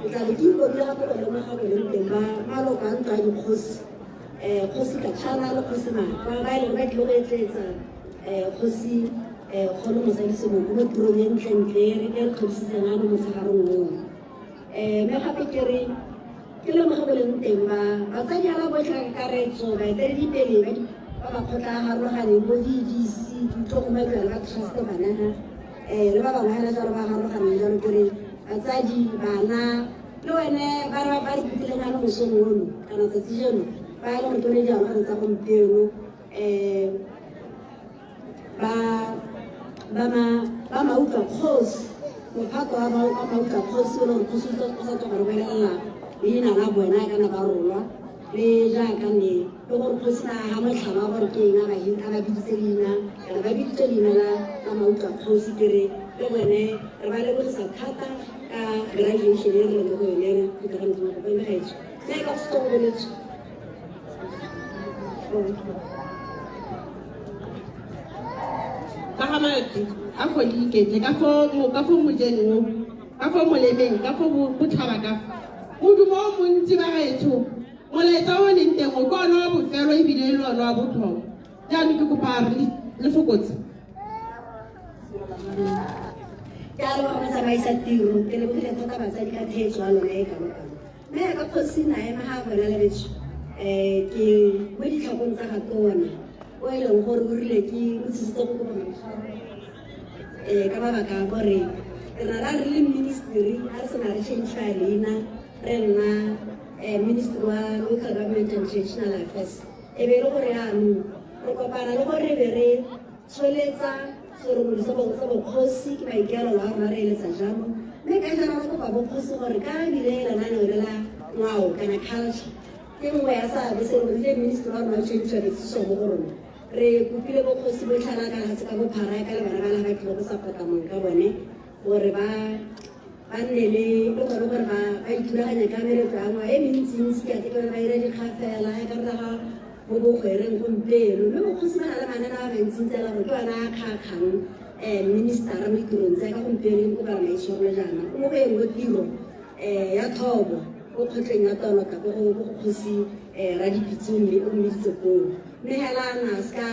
tla be ke ikobile gape go le mo ga go leng teng ba maloko a ntwa dikgosi kgosi ka tshwana le kgosi Makwa ba e leng ba tlile go etletsa kgosi kgolo mosadi Seboko mo tirong e ntlentle re ke re tlhodisitseng ano motshegarong oo mme gape ke re ke le mo go leng teng ba batsadi ala botlhe ka karetso baeteledipele ba makgotla a garologaneng bo DDC ditlhogomelwana ka trust banaga le ba bangwe hela jalo ba garologaneng jalo ke re batsadi bana le wene ba re ikutlileng ano mosong ono kana tsatsi jeno ba e le motloledi a magare tsa gompieno ba mautlwa kgosi mophato wa mautlwa kgosi o le gore kgosi o sa tswa gore boelela leina la bona kana ba rolwa le jaaka ne le gore kgosi na ga motlhaba wa gore ke eng a ba biditse leina kana ba biditse leina la mautlwa kgosi ke re le bone re ba lebogisa thata ka graduation e re leng mo go yone re iteganetse mo kopeng gaetso mme ka setongoletse ka ga madi a kgwedi iketle ka fo mojeneng ka fo molemeng ka fo botlhaba ka modumo o montsi ba gaetsho molaetsa o leng teng o ke ona wa bofelo ebile le ona wa botlhokwa jaanong ke kopa le fokotse jalo ga motsamaisa tiro ke lebogile thata batsadi ka theetso ya lona e kalo-kalo mme ka kgosi naema ga bona lebetso ke mo ditlhakong tsa ga tona o e leng gore o rile ke botsisitse go kopa ka mabaka a gore re na re le ministry a re sena re change leina re nna ministry wa local government and traditional affairs e be le gore yaanong re kopana le gore be re tsholetsa seromodi sa bokgosi ke maikaelelo a rona re eletsa jalo mme ka jana re kopa bokgosi gore ka ebile lenaneo le la ngwao kana culture ke nngwe ya seabe se re le ministry wa rona o change decision mo go rona re kopile bokgosi bo tlhana ka gatse ka bophara ka le bana ba la ba tlile go support-a mong ka bone gore ba nne le gore ba ithulaganya ka meretlo ya ngwa e mentsintsi ka ke gore ba ira dikgafela ya ka rega mo bogwereng gompieno mme bokgosi ba na le manana a mentsintsi a la gore ke ona a kgakgang ministera mo ditirong tsa ka gompieno ko bara maitshwarelo jaana o mo go eng go tiro ya thobo go kgotleng ya tolota ko go kgosi radipitse o mmeditse koo mme hela na ska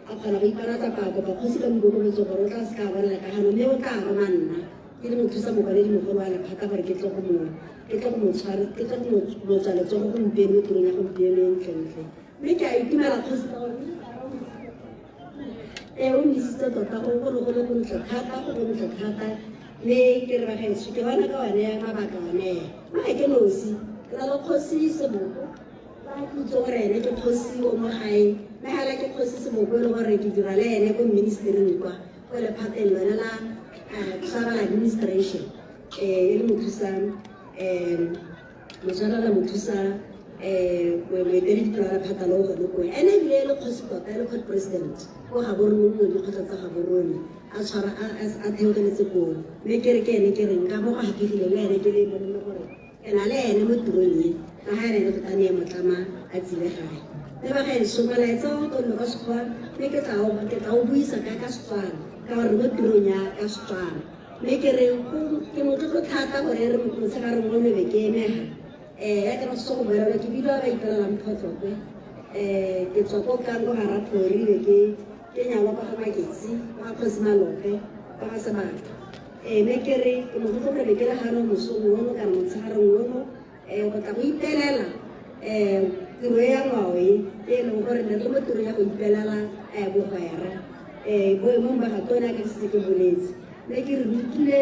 a kgona go ipanatsa pako bakgosi ka mokokobetso gore o tla se ka bonela ka gano mme o tla roma nna ke le mothusa mokwaledi mogolo wa lephata gore ke tlo go mo tswa letsogo gompieno mo tirong ya gompieno e ntlentle mme ke a itumela kgosi ka gore o nnisitse tota go bontle thata mme ke re bagaetso ke bona ka one mabaka one mae ke nosi ke na le kgosi seboko ba kitse gore ene ke kgosi o mo gae mme hala ke kgosi seboko e le gore ke dira le ene ko ministereng kwa ko lephateng lone la travel administration e le mothusa moeteledipele wa lephata le go gone koe ene ebile e le kgosi tota e le court president ko ga borone mo dikgotla tsa ga borone a tshwara a theogeletse koo mme ke re ke ene ke reng ka mo go gakegile le ene ke le bonele gore ke na le ene mo tirong e ka ga ene tota ne motlama a tsile gae mme ba gaetso molaetsa o tonne ka sekgwa mme ke tla o buisa ka Setswana ka gore mo tirong ya ka Setswana mme ke re ke motlotlo thata gore re motshegare mo mebe ke emega ya ke ratso go boela ke bidwa ba ipela mphotlokwe ke tswa ko kang go gara phori be ke nyalwa ka ga maketsi ga kgosi malope ka ga sebaka mme ke re ke motlotlo gore ke le gano mosong ono kana motshegareng ono go tla go ipelela tiro ya ngwao e leng gore ne le mo tirong ya go ipelela bogwera boemong ba gatona ka se ke boletse mme ke re rutile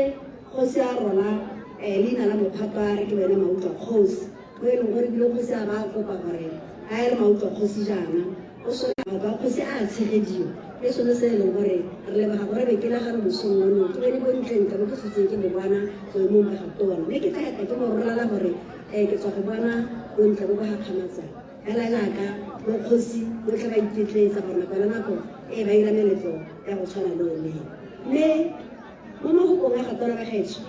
kgosi a rona leina la mophato a re ke bene Mautlwa Kgosi mo e leng gore bile kgosi a ba kopa gore a e re Mautlwa Kgosi jaana o sone ba kgosi a tshegediwa le sone se e leng gore re lebega gore be ke lagare mosong ono ke bene bontlentle bo ke setseng ke bo bona boemong ba gatona mme ke tla ke mo rolala gore ke tswa go bona bontle bo ba gakgamatsang hela jaaka bokgosi botlhe ba iketletsa gore nako le nako e ba ira meletlo ya go tshwana le one mme mo magokong a gatona ba gaetso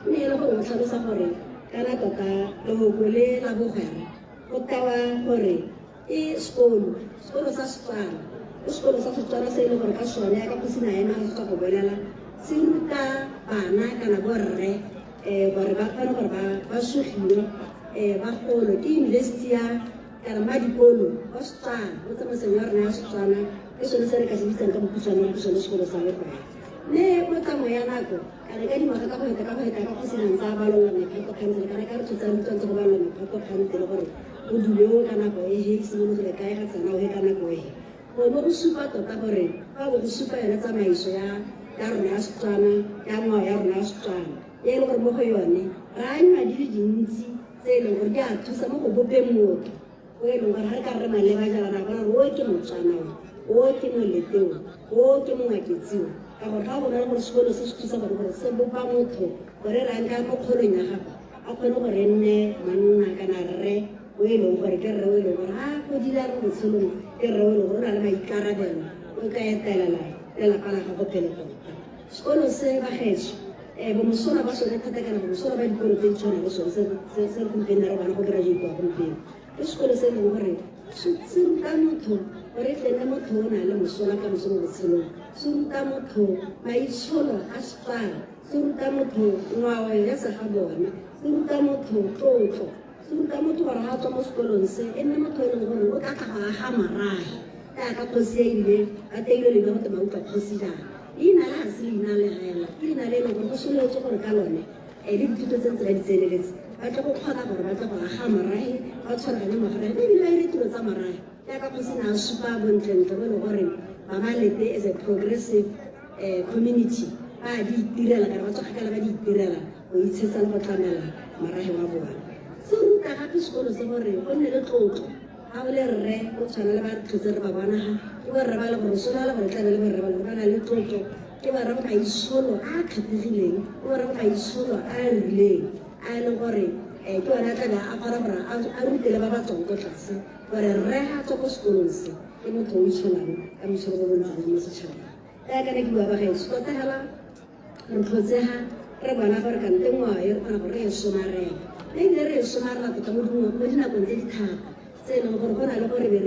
mme e le gore o tlhalosa gore kana tota lehoko le la bogwera go tewa gore e sekolo sa Setswana sekolo sa Setswana se e le gore ka sone ya ka go sena ema ga se go bolela se ruta bana kana borre gore ba kgone gore ba sogile ba golo ke university ya kana ma dikolo ba Setswana go tsamaiseng ya rona ya Setswana ke sone se re ka se bitsang ka bokhutswane ke sone sekolo sa bogwera mme mo tsamo ya nako kana ka dingwaga ka go heta ka go senang sa balola mephato khansele kana ka re tshotsa ntse go balola mephato khansele gore o dule o ka nako e he simolotse le kae ga tsena o he ka nako e go bo go supa tota gore ba bo go supa yona tsamaiso ya rona ya Setswana ya ngwao ya rona ya Setswana e le gore mo go yone ra nna di le dintsi tse e leng gore di a thusa mo go bopeng motho o e leng gore ga re ka re maleba jala ra bona gore o ke Motswana o ke Moleteo o ke Mongwaketsiwa ka gore ga bona gore sekolo se se thusa gore se bopa motho gore ra nka mo kgolong ya gago a kgone gore nne manna kana rre o e leng gore ke rre o e leng gore a go dila re botshelong ke rre o e leng gore o na le maikarabelo o ka etelela lelapa la gago pele tota sekolo se bagaetso bomosola ba sone thata kana bomosola ba dikolo tse di tshwana le sone se re gompieno re bana go graduate wa gompieno ke sekolo se e leng gore se ruta motho gore tlene motho o na le mosola ka moso mo botshelong se ruta motho maitsholo a Setswana se ruta motho ngwao ya sega bona se ruta motho tlotlo se ruta motho gore ga tswa mo sekolong se e nne motho e leng gore o ka tla go aga maraga jaaka kgosi ya ebile a teile le go te Mautlwa Kgosi jaana leina le ga se leina le gaela ke leina le e leng gore go soletse gore ka lone le dithuto tse ntse ba di tseneletse ba tla go kgona gore ba tla go aga marage ba tshwaragane magarage mme ebile ba ire tiro tsa marage jaaka kgosi na a supa bontlentle bo e leng gore Mama Lete is a progressive community ba di itirela kana ba tsogakala ba di itirela go itshetsa le go tlamela marage wa bona se ruta gape sekolo se gore go nne le tlotlo ga o le rre o tshwana le ba re tlhotse re ba bonaga ke borre ba le gore sola le gore tlabe le borre ba le ba na le tlotlo ke borre ba maitsholo a kgethegileng ke borre ba maitsholo a rileng a e leng gore ke ona tlabe a kgona gore a rutele ba ba tswang ko tlase gore rre ga tswa ko sekolong se ke motho o itsholang ka motsholo bo bontseng mo setšhabeng ka ne ke bua ba gaetso totegela re tlhotsega re bona gore kante ngwao re kgona gore re e somarela mme ebile re e somarela tota mo dinakong tse di thata tse e leng gore go na le gore be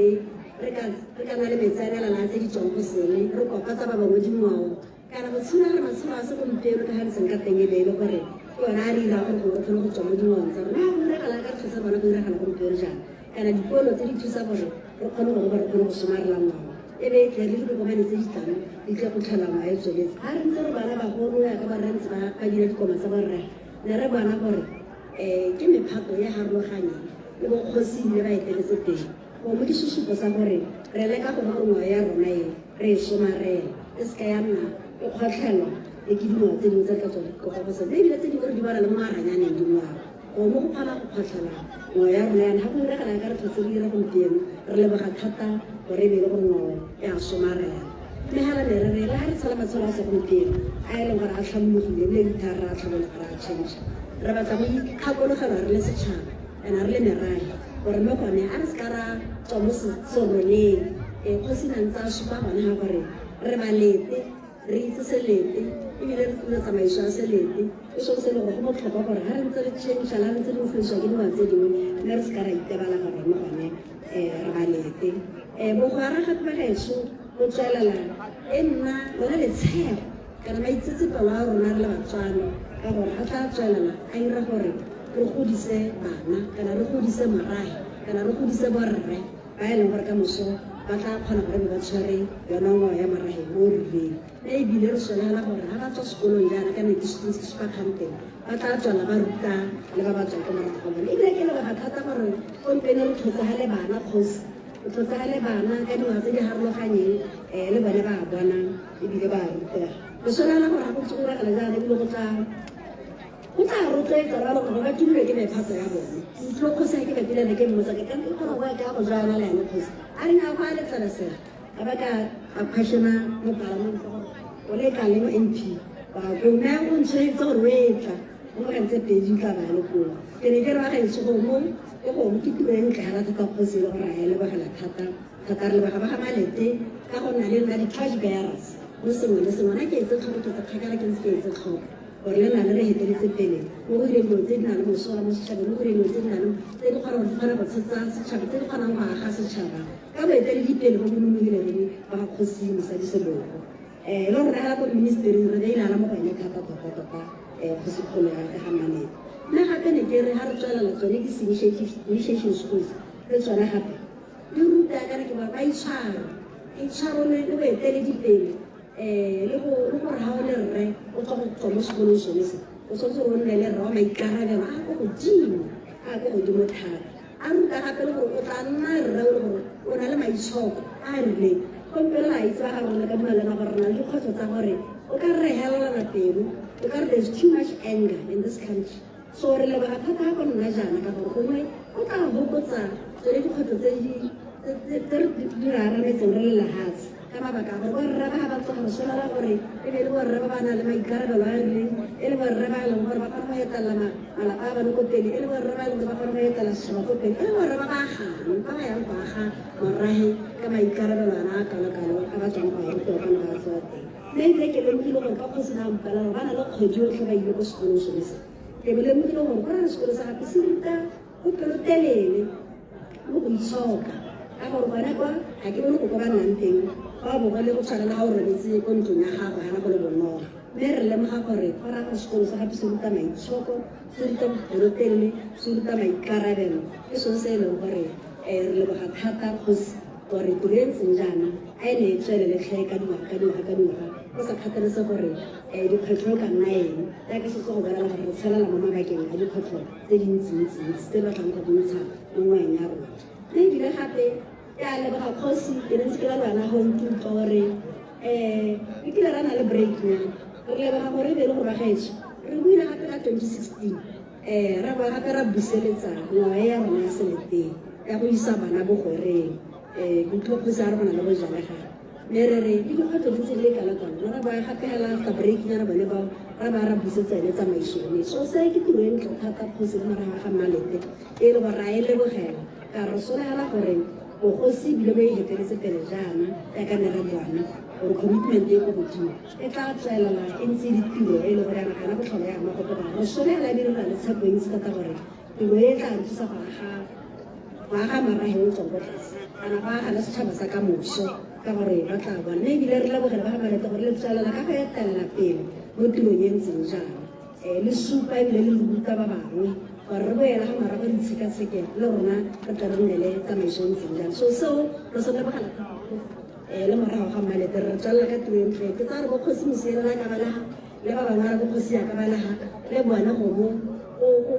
re ka na le metsaenelana tse di tswang go sele re kopatsa ba bangwe dingwao kana botshelo re matshelo a segompieno ka ga re seng ka teng e be e le gore ke yona a re ira gore gore kgone go tswa mo dingwaong tsa rona go diragala ka thusa bona go diragala gompieno jang kana dikolo tse di thusa gore re kgone gore re kgone go somarela ngwao e be tle le dikokomane tse di tlang di tle go tlhola ngwao e tsweletse ga re ntse re bana bagolo ya ka ba re ntse ba dira dikoma tsa borre ne re bona gore ke mephato ya harologanyeng le bokgosi le ba eteletse teng go mo disusupo sa gore re leka gore ngwao ya rona e re e somarela e seka ya nna e kgotlhelwa le ke dingwao tse dingwe tse tla tswa dikokogosa tse ebile tse di gore di bona le mo maranyaneng dingwao go mo go kgona go kgotlhela ngwao ya rona yana ga go diragala ka re tlhotse re dira gompieno re leboga thata gore e be le gore ngwao e a somarela mme gala ne re re le ga re tshala matshelo a segompieno a e leng gore a tlhamologile ebile dithara a tlhabole gore a change re batla go ikgakologela re le setšhaba ena re le merae gore mo gone a re se ka ra tswa mo seroneng kgosi nantse a supa gone ga gore re balete re itse selete ebile re tsamaiso ya selete e so se le gore go botlhokwa gore ga re ntse re change la re ntse re influensiwa ke dingwao tse dingwe mme re se ka ra itebala gore mo gone re balete bogwara gape ba gaetso go tswelela e nna lona letshego kana maitsetsepelo a rona re le batswana ka gore a tla tswelela a ira gore re godise bana kana re godise morae kana re godise borre ba e leng gore ka moso ba tla kgona gore be ba tshware yona ngwao ya marae mo rileng mme ebile re solegela gore ga ba tswa sekolong jaana ka nekesupakganteng ba tla tswela ba ruta le ba ba tswang ko morago ga bone ebile ke leboga thata gore gompieno re tlhotsagale bana kgosi re tlhotsagale bana ka dingwao tse di harologanyeng le bone ba bona ebile ba rutega re solegela gore ga go tse go diragala jaana ebile go tla rotloetsa ba gore ba tumilwe ke mephato ya bone ntlo kgosi ga ke bapilane ke mmotsa ke kante kgona go ya ka go jaana le ane kgosi a re nga go a letlalesega ga ba ka a questiona mo palamong o le ka le mo MP ba go nna go ntshwetse gore o etla mo ga ntse pedi tla ba le ko ke ne ke re ba ga itse go mo ke go mo ke tireng ka ga thata kgosi le gore a le ba ga thata re le ba ga malete ka go nna le nna di cash bearers mo sengwe le sengwe na ke etse tlhogo ke tsa kgakala ke ntse ke etse tlhogo gore le nna le re heteletse pele mo go direng dilo tse di na le mosola mo setšhabeng mo go direng dilo tse di kgona go tshetsa setšhaba tse di kgonang go aga setšhaba ka boeteledipele bo bo nonofileng ba ga kgosi mosadi seboko le gore gala ko ministereng re beilala mo gone thata tota kgosikgolo ya ga manete mme gape ne ke re ga re tswelela tsone ke initiation schools le tsone gape di ruta kare ke ba itshwaro le boeteledipele le gore ga o le rre o tswa go tswa mo sekolong sone se o tshwanetse gore o nne le rre wa maikarabelo a ko godimo thata a ruta gape le gore o tla nna rre o le gore o na le maitshoko a a rileng gompieno la itse ba ga rona ka dumelana gore rena le dikgwetlho tsa gore o ka re helelana pelo o ka re there's too much anger in this country so re leboga thata ga go nna jaana ka gore gongwe o tla fokotsa tsone dikgwetlho tse re di rarametseng re le lehatshe ka mabaka a gore borre ba ga ba tloga go solela gore e be le borre ba ba na le maikarabelo a rileng e le borre ba e leng gore ba kgona go etelela malapa a bane ko pele e le borre ba e leng gore ba kgona go etela setšhaba ko pele e le borre ba ba agang ba ba yang go aga morahe ka maikarabelo ana a kalokalo a ba tswang go ya ditokana ba tswa teng mme ebile ke lemogile gore ka kgosi na mpela gore ba na le kgwedi yotlhe ba ile ko sekolong sone se ke be lemogile gore go na le sekolo sa gape se ruta go pelotelele mo go itshoka ka gore bona kwa ga ke bone go ko ba nnang teng ba boga le go tshwanela ga o robetse ko ntlong ya gago yana go le bonolo mme re lemoga gore go raya go sekolo sa gape se ruta maitshoko se ruta bopelotelele se ruta maikarabelo ke sone se e leng gore re leboga thata kgosi gore tiro e ntseng jaana a e ne e tsweleletlhe ka dingwaga go sa kgathalese gore dikgwetlho ka nna eng jaaka setse go bolela gore re tshelela mo mabakeng a dikgwetlho tse dintsintsi tse batlang go bontsha mo ngwaeng ya rona mme ebile gape ke a leboga kgosi ke ne ntse ke la lwana go ntutlwa gore e kile ra na le break nyana re leboga gore e be le go ba gaetso re buile gape ka 2016 ra ba gape ra buseletsa ngwaga ya rona ya seleteng ya go isa bana bogoreng kutlhokgosi a re bona le bojalega mme re re ke dikgwetlho di tse le kala-kala ra ba gape hela after break nyana bone bao ra ba ra busetsa ene tsamaisone so se ke tiro e ntle thata kgosi le moraga ga Malete e le gore a e lebogela ka re solagela gore bogosi ebile bo e heteletse pele jaana yaka ne re bona gore commitment e ko godimo e tla tswelela e ntse ditiro e le gore ya nagana botlhole ya magopo ba re solegela e direla le tshepo e ntsi thata gore tiro e tla re thusa go aga marage o tswang ko tlase kana go aga le setšhaba sa ka moso ka gore ba tla bona mme ebile re lebogela ba ga Malete gore le tswelela ka go etelela pele mo tirong e ntseng jaana le supa ebile le ruta ba bangwe gore re boela ga marago re ditshekaseke le rona re tla re nne le tsamaiso ntseng jalo so seo re se lebogela le morago ga Malete re tswelela ka tiro entle ke tsa re bokgosi moseela ka balaga le ba bangwe ra bokgosi ya ka balaga le bona go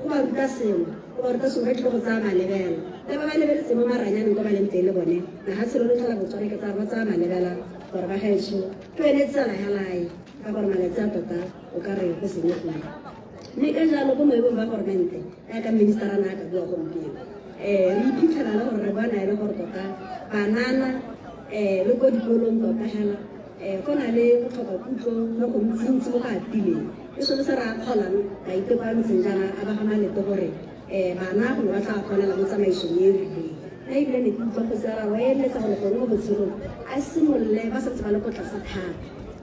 ba ruta sengwe go ruta sengwe e tlile go tsaya malebela le ba ba lebeletse mo maranyaneng ko ba leng teng le bone naga tshelo le tlhola botswane ke tsa re ba tsaya malebela gore ba gaetso ke ene tsela ya lae ka gore malatsi a tota o ka re go senyegile mme ka jalo ko maemong ba gormente yaka ministerana a ka bua gompieno re iphitlhela le gore re bona e le gore tota banana le ko dikolong tota hela go na le botlhokwa kutlo le go ntsintsi mo go atileng ke sone se re a kgolang maiteko a ntseng jaana a ba ga Malete gore bana gore ba tla kgonela mo tsamaisong e rileng na ebile ne ke utlwa go sera wa eletsa gore gongwe mo botshelong a simolole ba santse ba le ko tlase thata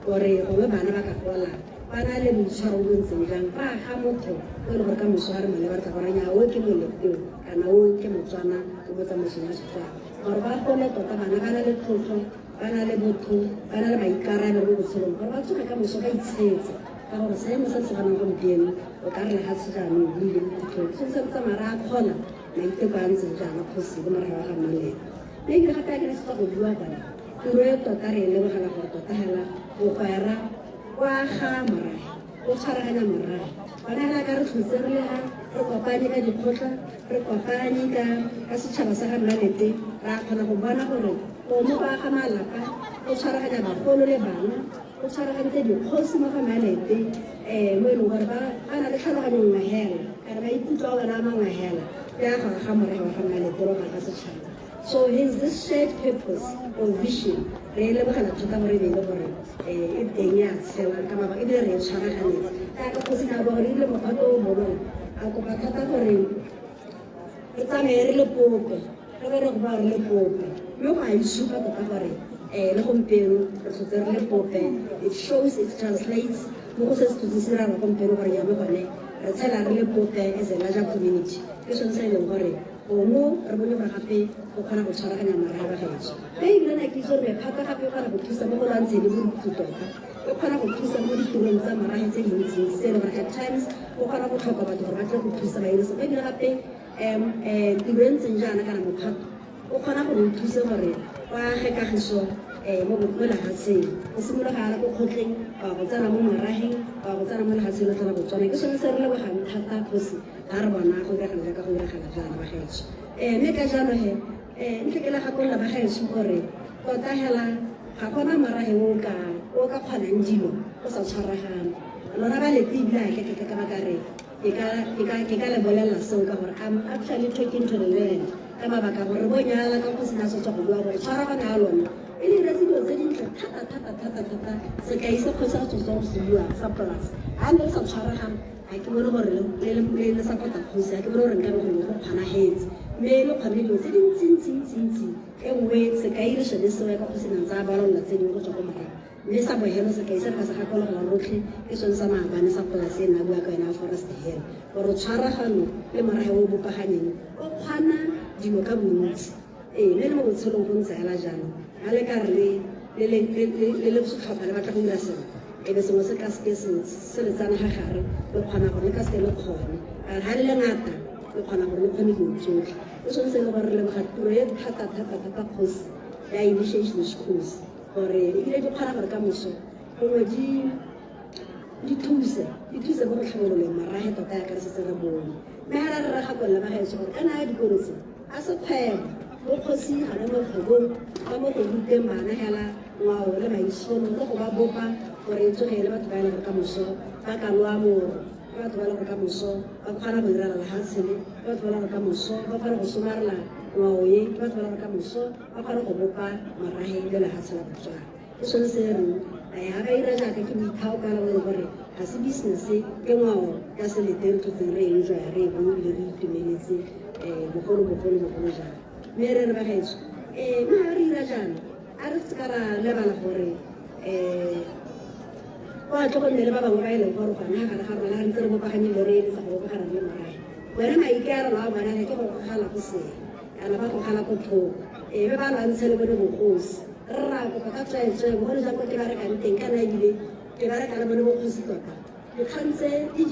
gore gongwe bana ba ka gola ba na le boitshwaro bo ntseng jang ba ga motho o e le gore ka moso a re male ba re tla goranya o ke Moleteo kana o ke Motswana o mo tsamaisong ya Setswana gore ba gole tota bana ba na le tlotlo ba na le botho ba na le maikarabelo mo botshelong gore ba tsoge ka moso ba itshetse ka gore seemo se se ganang gompieno o ka re legatshe jaanong le ile ditlhong se se tsamaya a kgona maiteko a ntseng jaana kgosi le morago ga Malete mme ebile gape a ke re se tsa go bua kana tiro e tota re e lebogela gore tota hela bogwera o aga marage o tshwaraganya marage bana hela ka re tlhotse re lega re kopanye ka dikgotla re kopanye ka setšhaba sa ga Malete ra kgona go bona gore mo ba aga malapa o tshwaraganya bagolo le bana o tshwaragantse dikgosi mo ga Malete mo e leng gore ba na le tlhaloganyo nngwe hela kana ba ikutlwa o bona a mangwe hela ke a gore ga morago ga Malete ro ga setšhaba so his this shared purpose or vision re lebogela thata gore e be le gore e teng ya tshela ka mabaka ebile re e tshwaraganetse ka kgosi ka gore ile mophato o bonolo a kopa thata gore re tsamaye re le pope re be re go ba re le pope mme go a isupa tota gore le gompieno re tlhotse re le pope it shows it translates mo go se se tlhotse se ra ra gompieno gore yame gone re tshela re le pope as a larger community ke sone se e leng gore mo re bone gore gape go kgona go tshwaraganya marage ba gaetso mme ebile na ke itse gore mephata gape o kgona go thusa mo go lwantsheng le borukgu tota o kgona go thusa mo ditirong tsa marage tse dintsintsi tse e le gore at times o kgona go tlhoka batho gore ba tle go thusa baeletsa mme ebile gape tiro e ntseng jaana kana mophato o kgona gore o thuse gore o age kagiso mo legatsheng o simologala ko kgotleng wa go tsena mo marageng wa go tsena mo legatsheng le tlhola Botswana ke sone se re lebogang thata kgosi ga re bona go diragala jaaka go diragala jaana ba gaetso mme ka jalo he ntle ke le gakolola ba gaetso gore tota hela ga gona marage o ka kgonang dilo o sa tshwaragana lona ba Lete ebile a ke ka bakare ke ka lebolelela seo ka gore I'm actually talking to the land ka mabaka gore bonyala ka go sena se tswa go bua gore tshwaragana ya lona e le re dilo tse dintle thata sekai se kgosi a tswa go se bua sa polase ga ne sa tshwaragana ga ke bone gore le support-a kgosi ga ke bone gore nka be go kgonagetse mme le kgone dilo tse dintsintsi e nngwe sekai le sone seo ka go senang tsa balolla tse dingwe go tswa ko morago mme sa bohelo sekai se ka se gakologola rotlhe ke sone sa maabane sa polase e nna bua ka yona Forest Hill gore tshwaragano le morage o bopaganyeng o kgona dilo ka bontsi mme le mo botshelong go ntse hela jaanong ga le ka re le setlhopha le batla go dira sengwe e be sengwe se ka seke se le tsana ga gare le kgona gore le ka seke le kgone ga le le ngata le kgona gore le kgone dilo tsotlhe ke sone se e le gore re leboga tiro e thata kgosi ya initiation schools gore ebile di kgona gore ka moso gongwe di thuse mo go tlhabololeng marage tota ya ka re setse re bone mme ga re gakolela ba gaetso gore kana ya dikolo tse a se kgwebo bokgosi ga le mo kgobong ka mo go ruteng bana hela ngwao le maisomo le go ba bopa gore e tsogele batho ba e leng ka moso ba ka loa moro batho ba leng ka moso ba kgona go direla lehatshele batho ba leng ka moso ba kgona go somarela ngwao ye batho ba leng ka moso ba kgona go bopa marahe le lehatshe la batswana ke sone se reng ga ba ira jaaka ke boithao ka le gore ga se business ke ngwao ka seleteng tsotseng re enjoy re e bone le re itumeletse bogolo jang mme re re bagaetso ma re ira jaana a re se ka ra lebala gore go a tlo go nne le ba bangwe ba e leng gore gona gare ga rona ga ntse re bopaganye le re eletsa go bopagana le marae wena maikaelelo a bona ke go gala go seng kana ba go gala ko thoko be ba lwantshe le bone bogosi re ra kopa ka tsweetswe bogolo jang ko ke ba rekang teng kana ebile ke ba reka le bone bogosi tota dikgang tse di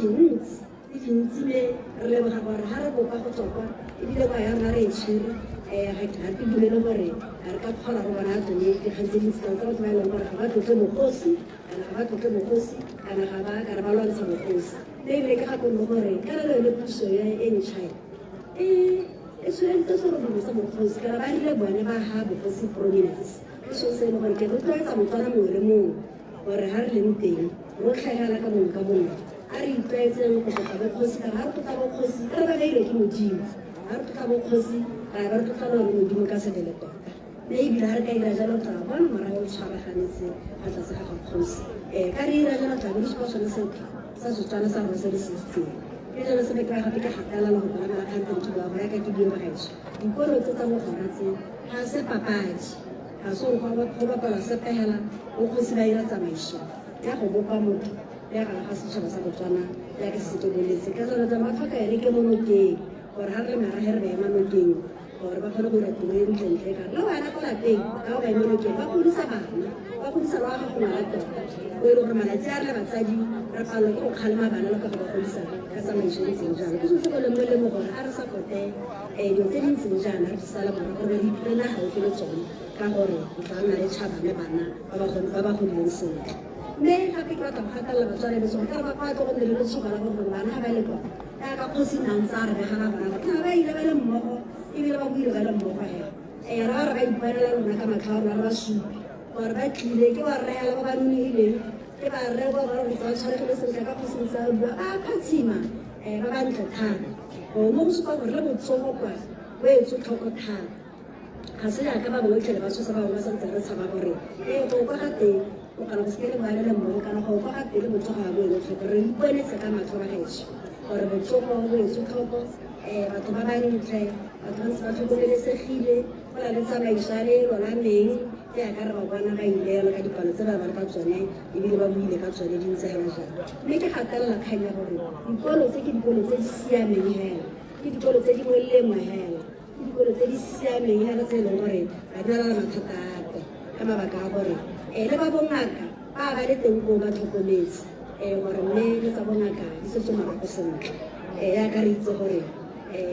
dintsi me re leboga gore ga re bopa go tsokwa ebile kwa ya rona re e tshwere ga ke dumele gore ga re ka kgona go bona tsone dikgang tse dintsi tsa batho ba e leng gore ga ba tlotle bogosi kana ga ba tlotle bogosi kana ga ba ka re ba lwantsha bogosi mme ebile ke gakololo gore ka re le puso e ntšha e tshwanetse se re dirisa bogosi kana ba rile bone ba ha bogosi prominence ke so se e leng gore ke rotloetsa motswana mongwe le mongwe gore ga re leng teng rotlhagela ka mongwe ka bongwe a re itlwaetseng go tlotla bokgosi kana ga re tlotla bokgosi ka re ba beile ke modimo ga re tlotla bokgosi kana ba re tlotla le gore modimo ka sebele tota mme ebile ga re ka ira jalo tla bona morago o tshwaraganetse ga tlase ga gakgosi ka re ira jalo tla be di sepa sone setho sa setswana sa rona se re se itseng ke jalo se bekry gape ke gakala le go palamela kgantentho ba gore ya ka ke dio bagaetso dikolo tse tsa mogora tse ga se papadi ga se go bapala sepegela bokgosi ba ira tsamaiso ya go bopa motho ya ga ga setšhaba sa botswana ya ke se tobeletse ka jalo tsa matlhoka e re ke mo nokeng gore ga re le marage re ba ema nokeng gore ba kgone go dira tiro e ntlentle ka le bana ko lapeng ka go ba ema nokeng ba godisa bana ba godisa lo aga go ngwana tota o e le gore malatsi a re le batsadi re palelwa ke go kgalema bana le ka go ba godisa ka tsamaiso e ntseng jalo ke setse go lemolemo gore a re sapote dilo tse di ntseng jaana re di sala morago gore re ipulena gaufi le tsone ka gore o tla nna le tšhabane bana ba ba godileng sentle mme gape ke batla go gatelela batswana beso ka re ba kwa tlo go nne le letshogo la gore bana ga ba le kwa ka kgosi nantse a re begana bana ba ba ile ba le mmogo ebile ba buile ba le mmogo hela ra ba re ba ipuanela rona ka matlha a rona re ba supi gore ba tlile ke ba rregela ba ba nonegileng ke ba rre ba ba re tsa tshwaregile sentle ka kgosing sa bua a phatsima ba ba ntle thata mo go supa gore le botsogo kwa o etse tlhoko thata ga se jaaka ba botlhe le ba tshosa ba bangwe ba santse re tshaba gore go kwa ga teng o kana go se le ba le mmogo kana go kwa ga teng le botsogo ga bo ile tlhoko re iponetse ka matlho ba gaetsho gore botsogo bo etse tlhoko batho ba bantle batho ba ntse ba tlhokomelesegile go na le tsamaiso a le lolameng ke yaka re ba bona ba ileela ka dipalo tse ba bale ka tsone ebile ba buile ka tsone di ntse hela jalo mme ke gatelela kgang ya gore dikolo tse ke dikolo tse di siameng hela ke dikolo tse di molemo hela ke dikolo tse di siameng hela tse e leng gore ga di na le mathata ape ka mabaka a gore le ba bongaka ba ba le teng ko ba tlhokometse gore mme le tsa bongaka di setse morago sentle yaka re itse gore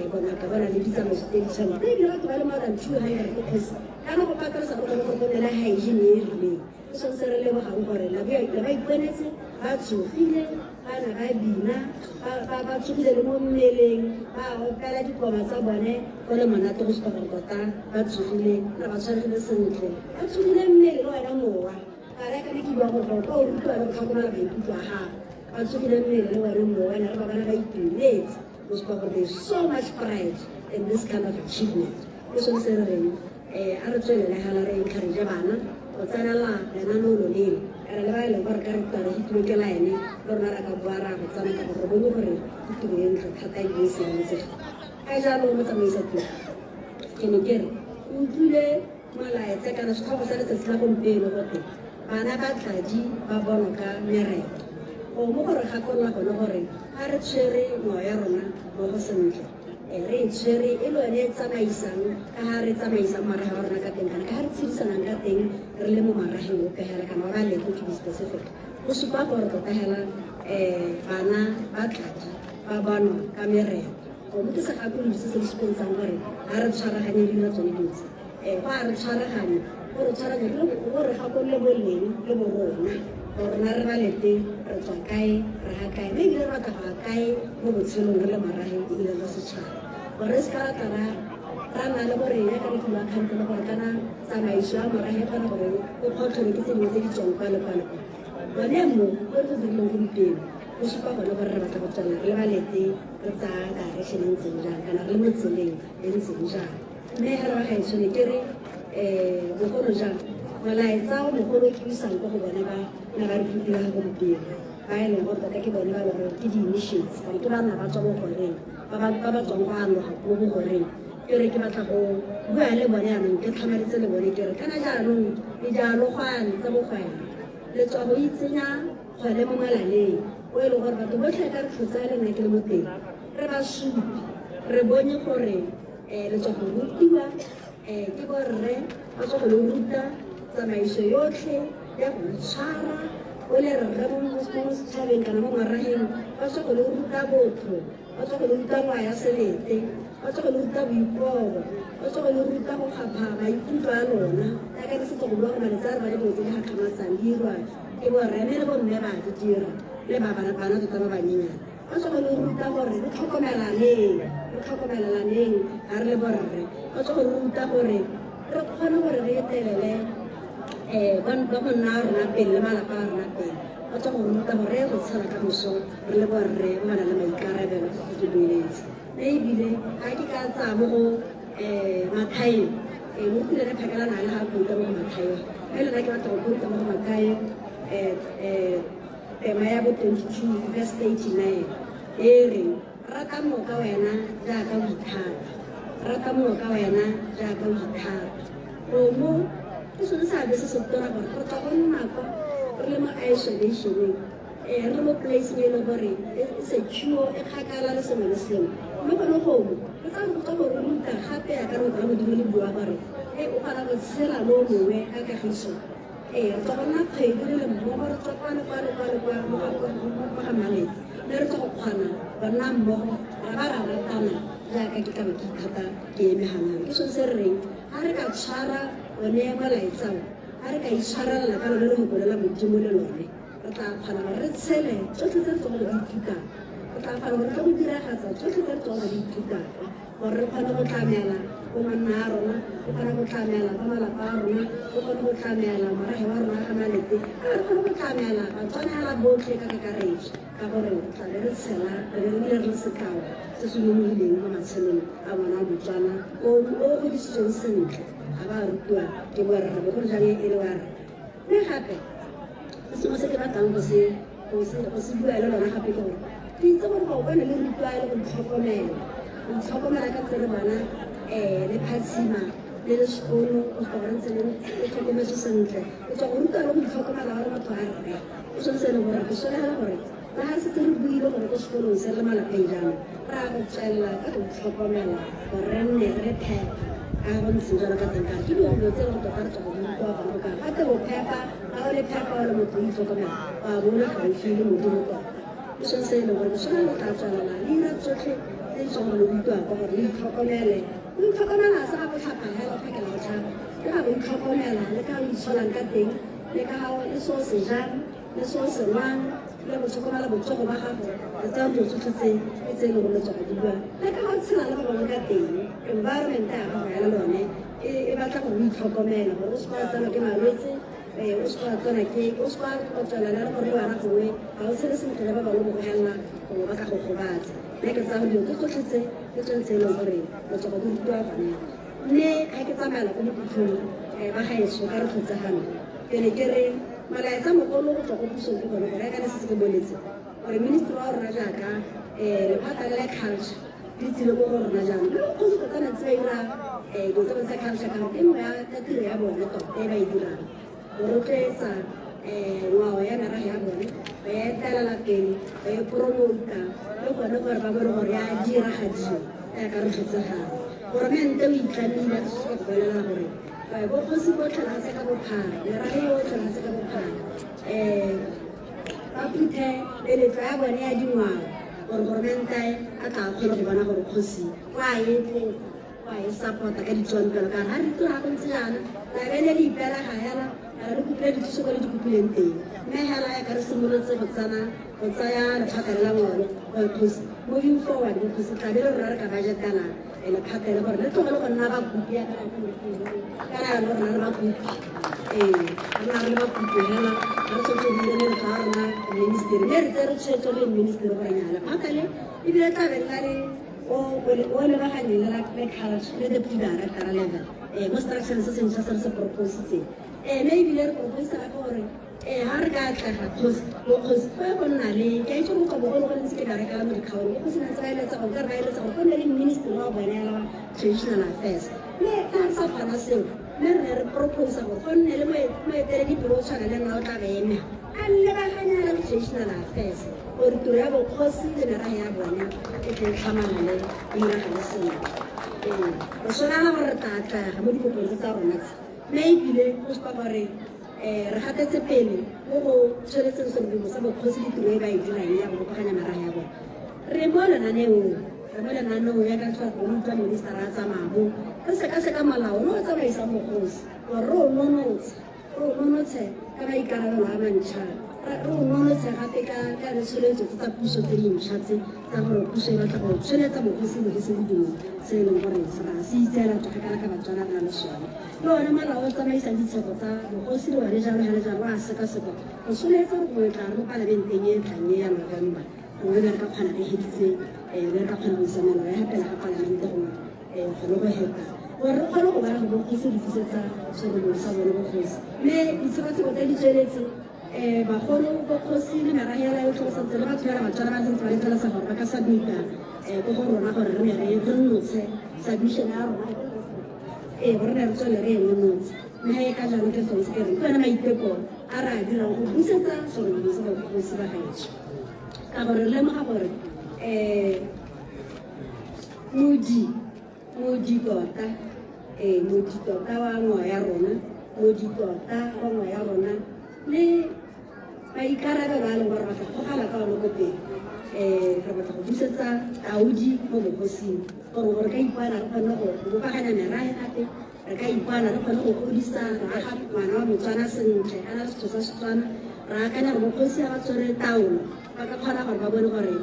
bongaka ba na le ditsamaiso tse di tshwanang ebile batho ba le more than 200 ke kgosi kana go patalesa go kgone go tlhokomela hygiene e e rileng ke sone se re lebogang gore la ba iponetse ba tsogile bana ba bina ba tsogile le mo mmeleng ba opela dikoba tsa bone go le monate go supa gore tota ba tsogile re ba tshwaregile sentle ba tsogile mmele le wena mowa ka reka le kiwa go ka o rutiwa le go tlhokomela maikutlo a gago ba tsogile mmele le wena mowa ene re ba bana ba itumetse go supa gore there's so much pride in this kind of achievement ke sone se re reng a re tswelele gala re encourage bana go tsenela lenanolo leo ere le ba e leng gore ka re tare ditiro ke la ene le rona ra ka bua ra go tsana ka gore bone gore ke tiro e ntle thata e e siametsega ka jalo mo tsamaisa tiro ke ne ke re o utlwile molaetsa kana setlhogo sa letsatsi la gompieno gote bana ba tladi ba bonwa ka mereko mo gore gakolola gone gore ga re tshwere ngwao ya rona mo go sentle re e tshwere e le yone e tsamaisang ka ga re tsamaisang marage wa rona ka teng kana ka ga re tshedisanang ka teng re le mo marageng o pegela kana ba ba leko to be specific go supa gore tota hela bana ba tladi ba bonwa ka mereko mo ke sa gakolola se se di sepontshang gore ga re tshwaraganye dira tsone dintsi go a re tshwaraganye gore tshwaraganye gore gakolole boleng le borona rona re balete re tswa kae re ga kae mme ebile re batla go ya kae mo botshelong re le marageng ebile re setšhaba gore se ka tla ra nna le gore ya ka re tlhola kgantele gore kana tsamaiso ya morago e kgona gore o kgotlhole ke tse dingwe tse di tswang kwale gone mo ko re go dirileng gompieno go supa gone gore re batla go tswela re le balete re tsaya direction e ntseng jang kana re le mo tseleng e ntseng jang mme ga re ba gaetso ne ke re bogolo jang molaetsa o mogolo ke isang ko go bone ba re rutile ga gompieno ba e leng gore tota ke bone ba leng gore ke di-initiates gore ke banna ba tswa mo goreng ba ba tswang go aloga mo bogoreng ke re ke batla go bua le bone yanong ke tlhamaditse le bone ke re kana jaanong le dialogwane tsa bogwena le tswa go itsenya gone mo molaleng o e leng gore batho botlhe ka re tlhotsa le nna ke le mo teng re ba supi re bone gore le tswa go rutiwa ke borre ba tswa go le ruta tsamaiso yotlhe ya go itshwara o le rre mo setšhabeng kana mo marageng ba tswa go le ruta botho ba tswa go le ruta ngwa ya selete ba tswa go le ruta boikobo ba tswa go le ruta go kgapha maikutlo a lona yaka re setso go bua go maletsa re ba le dilo tse di gakgamatsang di irwa ke borre mme le bomme ba di dira le bana tota ba banyenyana ba tswa go le ruta gore re tlhokomelaneng ga re le borre ba tswa go le ruta gore re kgone gore re etelele ba monna a rona pele le malapa a rona pele ba tswa go ruta gore re go tshela ka moso re le borre ba na le maikarabelo go ke boeletse mme ebile ga ke ka tsaya mo go mathaeng mo pulene phakela na le ga kuta mo go mathaeng mme le nna ke batla go kuta mo go mathaeng tema ya bo 22 verse 89 e reng rata mo ka wena jaaka o ithata mo ke sone seabe se se tona gore re tla go nna kwa re le mo isolationeng re mo placeng e le gore e secure e kgakala le sengwe le sengwe mme gone gomo re tsa go go ruta gape ya ka re go modimo le bua gore o kgona go tshela mo mongwe ka kagiso re tla go nna kgwedi le mmogo re tswa kwa mo ga maletse mme re tla go kgona go nna mmogo ra ba ra ratana jaaka ke tlabe ke ithata ke emeganang ke sone se re reng ga re ka tshwara one molaetsao ga re ka itshwarelela ka lone le go bolela modimo le lone re tla kgona gore re tshele tsotlhe tse re tswa go di ithutang re tla kgona gore re go diragatsa tsotlhe tse re tswa go di ithutang gore re kgone go tlamela go manna a rona re kgone go tlamela ka malapa a rona re kgone go tlamela morago wa rona ga malete re kgone go tlamela batswanela botlhe ka kakaretso ka gore tlabe re tshela re bile re sekao se se nonogileng mo matshelong a bona a botswana o godisitsweng sentle ga ba rutiwa ke borre bogolo jang e le wa re mme gape sengwe se ke batlang go se bua le lona gape ke gore ke itse gore go bone le rutiwa le go itlhokomela ka tsere bona le phatsima le le sekolo o tla gore ntse le tlhokometse sentle o tswa go ruta le go itlhokomela gore motho a rre o tshwanetse e leng gore ke solegela gore le ga setse re buile gore ko sekolong se re le malapeng jaanong re a go tswelela ka go itlhokomela gore re nne re phepa ka go ntseng jalo ka teng kare ke dilo tse le go tota re tswa go rutiwa gona go kare gate bophepa ga o le phepa o le motho o itlhokomela wa bo le gaufi le modimo tota ke sone se e leng gore ke sone le tla tswelela le ira tsotlhe tse di tswang go le rutiwa ka gore le itlhokomele o itlhokomela se ga go tlhapa hela o phekela go tlhapa le ga o itlhokomela le ka o itsholang ka teng le ka ga le se o se jang le se o se nwang le go tlhokomela botsogo ba gago le tsaya dilo tsotlhe tse e leng gore le tswa go di bua le ka ga o tshela le ba bangwe ka teng environment ya gago ya le lone e batla gore o itlhokomela gore o se kwa tsenwa ke malwetse o se kwa tsena o se kwa go tswelela le gore le wena gongwe ga o tshele sentle le ba bangwe mo go helela gongwe ba ka go gobatsa mme ke tsaya dilo tse tsotlhe tse ke tsone tse e leng gore le tswa go di rutiwa gone mme ga ke tsamayela ko mokhutlhong ba gaetso ka re tlhotsegano ke ne ke re malaetsa mogolo go tswa go pusong ke gone gore ya ka ne se se ke boletse gore ministry wa rona jaaka lephata le la culture di tsile mo go rona jaanong le bokgosi tota ne ntse ba ira dilo tse tsa culture ka gore e nngwe ya tiro ya bone tota e ba e dirang go rotloetsa ngwao ya meraga ya bone ba ya etelela pele ba e promota le gone gore ba bone gore ya diragadiwa yaaka re tlhotsegang goromente o itlamile ke se ka go bolelela gore bokgosi botlhe la se ka bophara merage yotlhe la se ka bophara ba phuthe leletlo ya bone ya dingwao gore goromente a tla kgone go bona gore kgosi kwa e support-a ka ditswampelo ka re ga re tlo ga go ntse jana labele le ipela ga hela re kopile dithuso ko le di kopileng teng mme hela ya ka re simolotse go tsena go tsaya lephata la bone because moving forward because tla be le rona re ka budgetana lephata le gore le tlogele go nna bakopi ya kana le rona re bakopi rona re le bakopi hela re tshotse di le ka rona ministry le re tsere tshwetso le ministry gore nya lephata le ebile tla be la le o le ba gane le la culture le deputy director level mo structure se sentse se propositse maybe le propose ka gore ha re ka tla cause go nna le ke itse go go go ntse ke ba reka mo dikgaolo go sena tsaya le tsa go ka ba ile tsa go nne le ministry wa bona traditional affairs le ka sa fana seo le re propose go nne le mo etere di pro tshwana le nna o tla bena a le ba ganya le traditional affairs o re tlo ya go khosi le ra ya bona e ke tsamana le ira ga seo o sona go re tata mo dikopong tsa rona maybe le go spa gore re gatetse pele mo go tshwaretseng serbo sa bokgosi ditiro e ba e dirang ya go bopaganya maraga ya bona re mo lenaneo ya ka tshwara go utlwa minister a tsamao re sekaseka malao no tsamaisa mokgosi gore re o nonotshe ka maikarabelo a mantšha re o nonotshe gape ka ditsholetso tsa puso tse dintšha tse tsa gore puso e batla go tsholetsa mokgosi le se dingwe se e leng gore se itseela togakala ka batswana ba le sone le one malao a tsamaisang ditsheko tsa bogosi le one jalo le jalo a sekaseka go tshwanetse go tla mo palamenteng e tlang ya November gore re ka kgona re heditse re ka kgona go isa melao ya gapela ga palamente go le go heta gore re kgone go bona go bogosi di tlisetsa serobolo sa bone bogosi mme ditshekatsheko tse di tsweletse bagolo bogosi le meragela yo tlhosantse le batho ba batswana ba ntse ba letleletsa gore ba ka submita ko go rona gore re nnotshe submission ya rona gore re tswele re nnotshe mme ka jalo ke sone se ke re ke yone maiteko a re a dirang go busetsa serobolo sa bogosi ba gaetsho ka gore re lemoga gore moji tota wa ngwao ya rona moji tota wa ngwao ya rona le maikarabelo a leng gore batla gogala ka one ko teng re batla go busetsa taudi mo bogosing gore ka ipana re kgone go bopaganya merae gape re ka ipana re kgone go godisa raga ngwana wa motswana sentle a na le setho sa Setswana re akanya gore bogosi a ba tshwere taolo ba ka kgona gore ba bone gore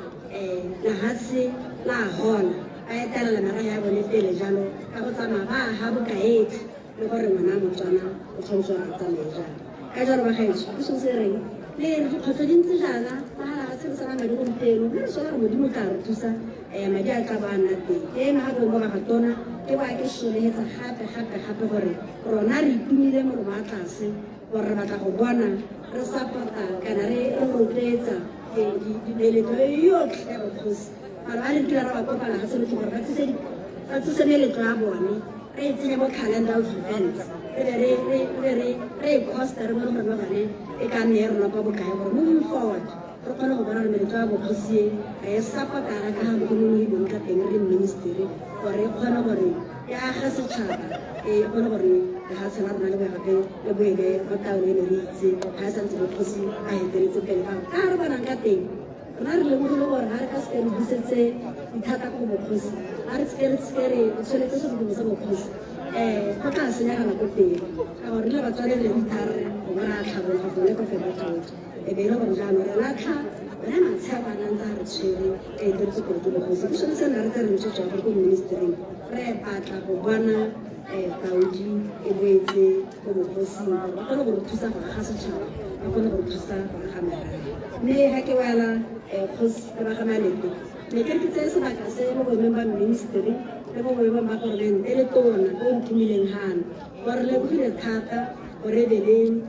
lehatshe la gola a etelela merae ya bone pele jalo ka go tsamaya ba ha bokaedi le gore ngwana motswana o tshwanetse a tsamaye jalo ka jalo ba gaetsho ke so se reng le dikgwetlho di ntse jaana magala ga tshebetsana madi gompieno mme re sola re modimo tla re thusa madi a tla ba a nna teng ke eme gape mo bagatona ke ba ke solegetsa gape gore rona re itumile molomo a tlase gore re batla go bona re support-a kana re rotloetsa dibeletso yotlhe ya bokgosi batho ba le tula ra ba kopana ga sebetso gore ba tsose meletlo ya bone re e tsenye mo calendar of events re e costa re bone gore ba bone e ka nne rona kwa bokae gore moving forward re kgone go bona re meletlo ya bokgosi re e support-ara ka ga bokonomi e bong ka teng re ministry gore e kgone gore e aga setšhaba e kgone gore lehatshe la rona le bogape le boele mo taolo e ne re itse ga e santse bokgosi a eteletse pele ka re bonang ka teng rona re lemogile gore ga re ka seke re busetse dithata ko bokgosi ga re seke re tshwanetse sedimo sa bokgosi go tla senyagala ko teng ka gore le batswale le dithare go bona tlhabologa gone ko fetotlotlo e be e le gore jaanong re latlha one matshego a nantse a re tshwere e diretse gore ke bokgosi ke sone se nna re tse re ntšhetšwa gore ko ministering re batla go bona taudi e boetse ko bokgosing gore ba kgone gore thusa go aga setšhaba ba kgone gore thusa go aga merae mme ga ke wela kgosi le baga malete ne ke ke tseye sebaka se mo boemeng ba ministry le mo boemeng ba gormente le tona ko nthumileng gana gore lebogile thata gore ebeleng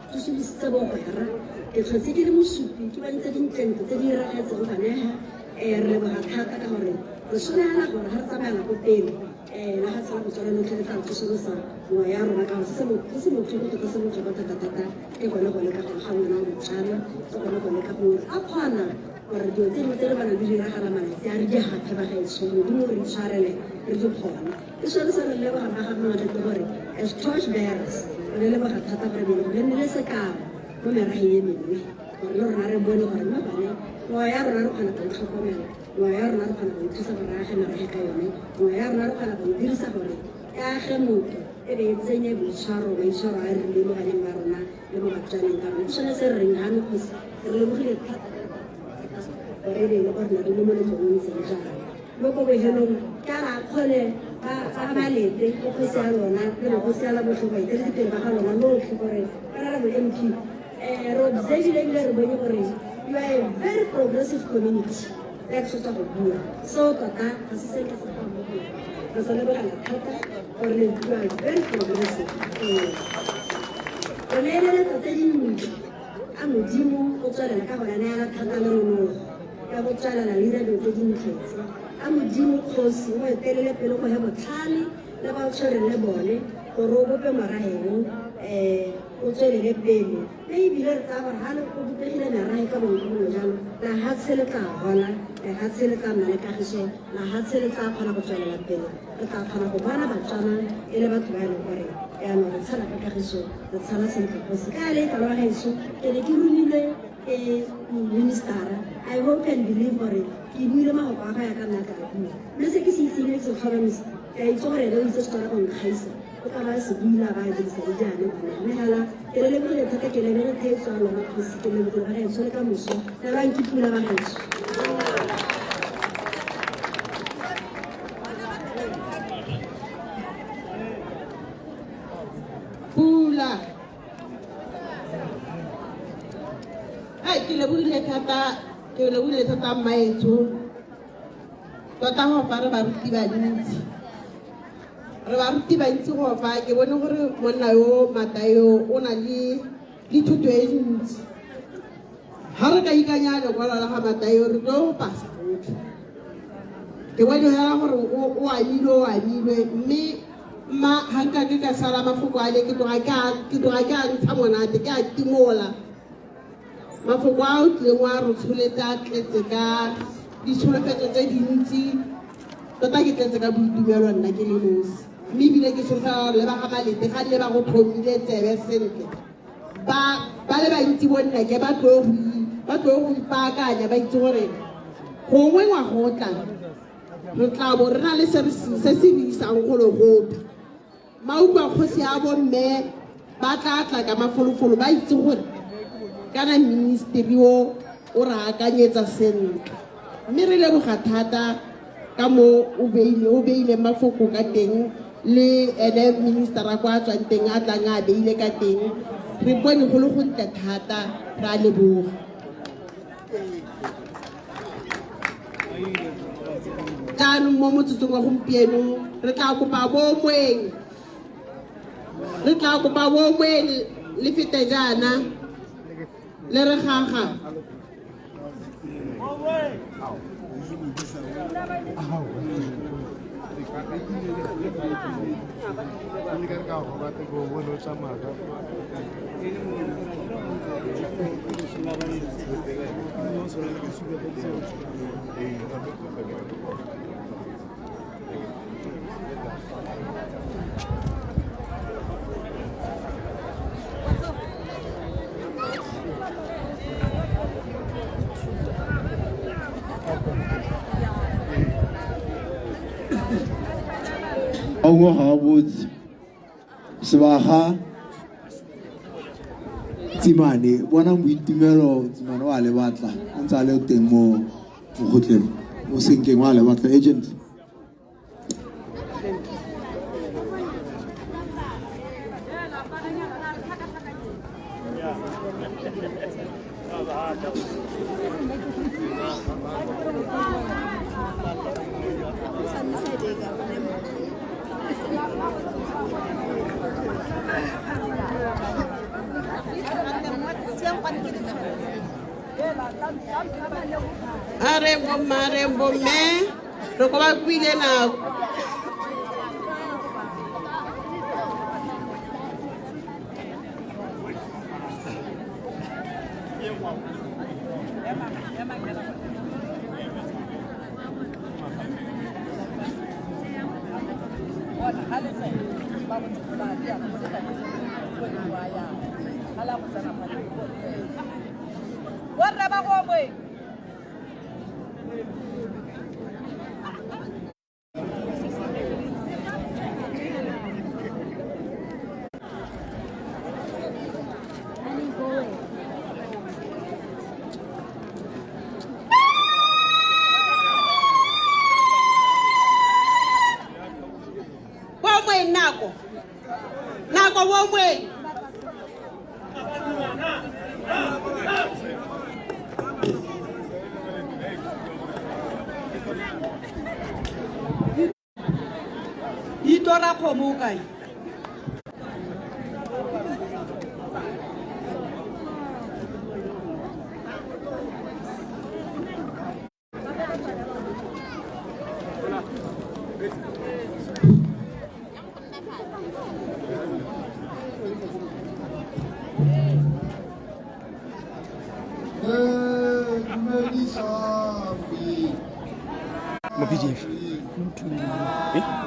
tsosodisitse bogwera ke tlhotse ke le mosupi ke bantse dintlentle tse di iragetseng banega re leboga thata ka gore re soleela gore ga re tsamaela ko pele la ga tsela go tswala lotlhe le tla tsosolosa ngwa ya rona ka gore se se botlhoko tota se botlhoko thata-thata ke gone ka gore ga ngwana wa motsana ke gone ka gore a kgona gore dilo tse dingwe tse re bana di diragala malatsi a re di gape ba gaetsho modimo re itshwarele re di kgona ke sone se re leboga ba ga mongatete gore as torch bearers re leboga thata gore bele gore nne le sekao mo merageng e mengwe gore le rona re bone gore mo bane ngwa ya rona re kgona go itlhokomela ngwa ya rona re kgona go ithusa gore re age merage ka yone ngwa ya rona re kgona go dirisa gore e age motho e be e tsenye maitshwaro a e rileng mo baneng ba rona le mo batswaneng ka rona ke sone se re reng gane kgosi re lebogile thata already le gore na re mo le tsone se ja mo go bohelong ka ra khole ba malete go se a lona le go se a la botlhokwa e le diteng ba ga lona lo tle gore kana re MP ro dzejile le re bone gore you are a very progressive community like so tsa go bua so tota ga se se ka se go bua re sa le ba la thata gore you are very progressive re le le tsa dingwe a modimo o tswelela ka gore ya thata le rona ya go tswelela le dilo tse dintletse a modimo kgosi o etelele pele go ya botlhale le ba o tshwere le bone gore o bope moraego o tswelele pele le ebile re tsa gore ga le go bopegile merae ka bonkgolo jalo la hatshe le tla gola la hatshe le tla nna le kagiso la hatshe le tla kgona go tswelela pele re tla kgona go bona batswana e le batho ba e leng gore yaanong re tshela ka kagiso re tshela sentle kgosi ka le talo wa gaetso ke ne ke romilwe ke ministera I hope and believe gore ke buile magoko a ga ya ka nna ka bua le se ke se itseng se tlhomamisa ke a itse gore ene o itse se go nkgaisa o ka ba se buila ba dirisa le jaane mme hala ke le lebogile thata ke lebele theetso a lona kgosi ke lebogile ba gaetso le ka moso le ba nkipula ba gaetso pula ke lebogile thata maetso tota go fa re baruti bantsi go fa ke bone gore monna yo Matayo o na le dithuto e ntsi ga re ka ikanya lekwalo la ga Matayo re tlo pasa botlhe ke bone fela gore o amilwe mme ma ga nka ke ka sala mafoko a le ke tloga ke a ntsha monate ke a timola mafoko a o tlileng wa re tsholetse a tletse ka ditsholofetso tse dintsi tota ke tletse ka boitumelo nna ke le nosi mme ebile ke solofela le ba ga Malete ga le ba go tlhomile tsebe sentle ba le bantsi bonnake ba tlo go ipaakanya ba itse gore gongwe ngwaga o tlang re tla bo re na le se se buisang go le gope mautlwa kgosi a bomme ba tla tla ka mafolofolo ba itse gore kana ministeri o re akanyetsa sentle mme re leboga thata ka mo o beile mafoko ka teng le ene ministera kwa tswang teng a tlang a beile ka teng re bone go le go ntle thata re a leboga jaanong mo motsotsong wa gompieno re tla kopa bomweng le fete jaana le re gaga Ongo ha botse sebaga Tsimane bona boitumelo Tsimane wa le batla a ntse a le teng mo gotleng o senkeng wa le batla agent Arembo me re go ba kwile nako Wongwe. Itora khomo kae? Ma PDF. Yeah.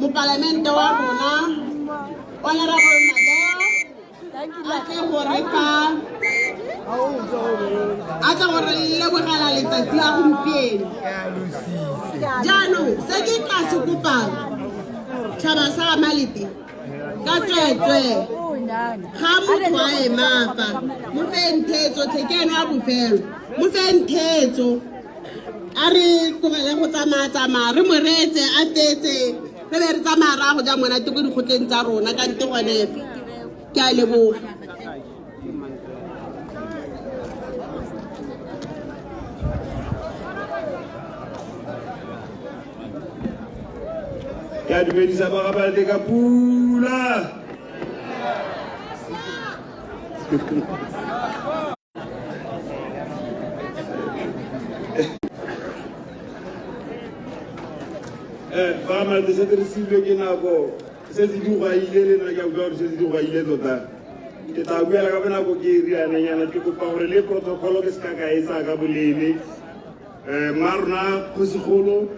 Mopalamento wa rona honorable ata gore le bogala letsatsi a gompieno jaanong se ke tla se kopang tšhaba sa Malete ka tsweetswe ga motho a emafa mo feng thetso thekeno a bofelo mo feng thetso a re tlogele go tsamaya re mo reetse a tetse re be re tsamaya ra go ja monate ko dikgotleng tsa rona ka nte gone ke a leboga Ya dumedisa ba Balete ka pula. Ba Balete se dirisitswe ke nako se se diraile le nna ke a bua gore se se diraile tota. Ke tla buela ka bonako ke riananyana ke kopa gore le protocolo ke se ka ka etsa ka bolele. Marona Kgosigolo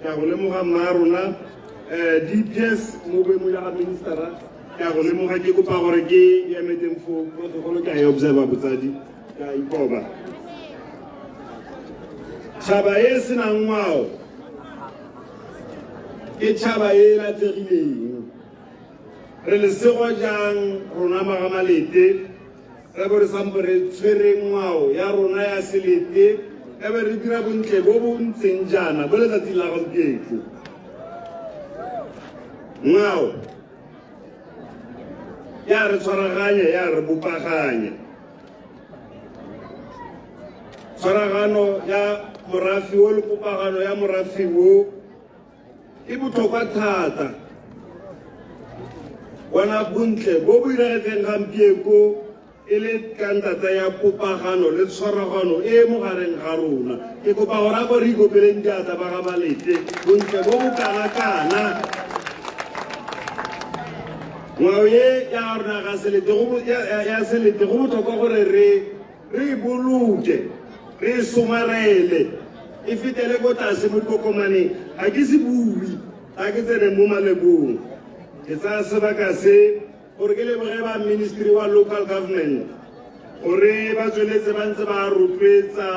ke a go lemoga Marona DPS mo boemo ya ministera ke a go lemoga ke kopa gore ke emeteng fo protocolo ke a e observa botsadi ka ikoba tšhaba e senang ngwao ke tšhaba e latlhegileng re lesego jang rona Magamalete re bo re sampo re tshwereng ngwao ya rona ya selete e be re dira bontle bo bo ntseng jana bo letsatsi la gompieno ngwao ya re tshwaraganya ya re bopaganya tshwaragano ya morafi o le popagano ya morafi o e botlhokwa thata bona bontle bo bo diragetseng gampieko e le kantata ya popagano le tshwaragano e mo gareng ga rona ke kopa gore a bo re ikopeleng diatla ba Gamalete bontle bo bo kana-kana ngwao ye ya rona ya selete go botlhokwa gore re boloke re somarele e fetele ko tlase mo dikokomaneng ga ke se bui ga ke tsene mo malebong ke tsaya sebaka se gore ke leboge ba ministry wa local government gore ba tsweletse ba ntse ba rotloetsa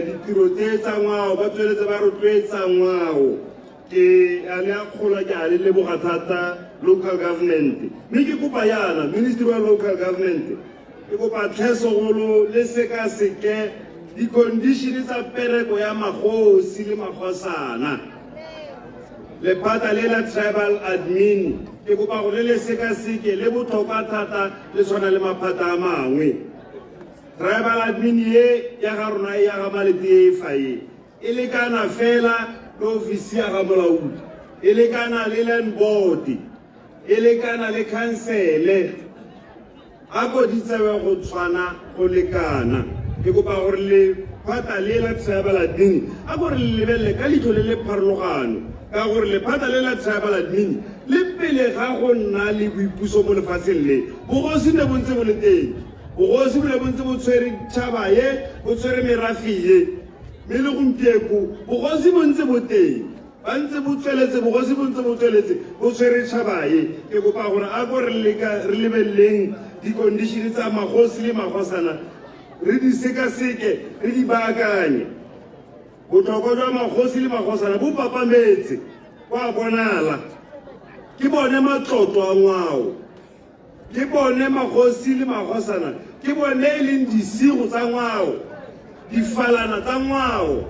ditiro tse tsa ngwao ba tsweletse ba rotloetsa ngwao ke a le a kgola ke a le leboga thata local government mme ke kopa yana ministry wa local government ke kopa tlhesogolo le sekaseke di-condition tsa pereko ya magosi le magosana lephata le la tribal admin ke kopa gore le sekaseke le botlhokwa thata le tshwana le maphata a mangwe tribal admin ye ya ga rona ya ga malete e fae e lekana fela le ofisi ya ga molaodi e lekana le land board e lekana le councile a ko di tsewe go tshwana go lekana ke kopa gore le phata le la tribal admin a gore le lebelle ka leitlho le le pharologano ka gore lephata le la tribal admin le pele ga go nna le boipuso mo lefatsheng le bogosi ne bontse bo le teng bogosi bo ne bontse bo tshwere tšhaba ye bo tshwere merafi ye mme le gompieko bogosi bo ntse bo teng ba ntse bo tsweletse bogosi bo ntse bo tsweletse bo tshwere tšhaba ye ke kopa gore a ko re lebelleng di-condition tsa magosi le magosana re di sekaseke re di baakanye botlhokwa jwa magosi le magosana bo papametse go a bonala ke bone matlotlo a ngwao ke bone magosi le magosana ke bone e leng disigo tsa ngwao difalana tsa ngwao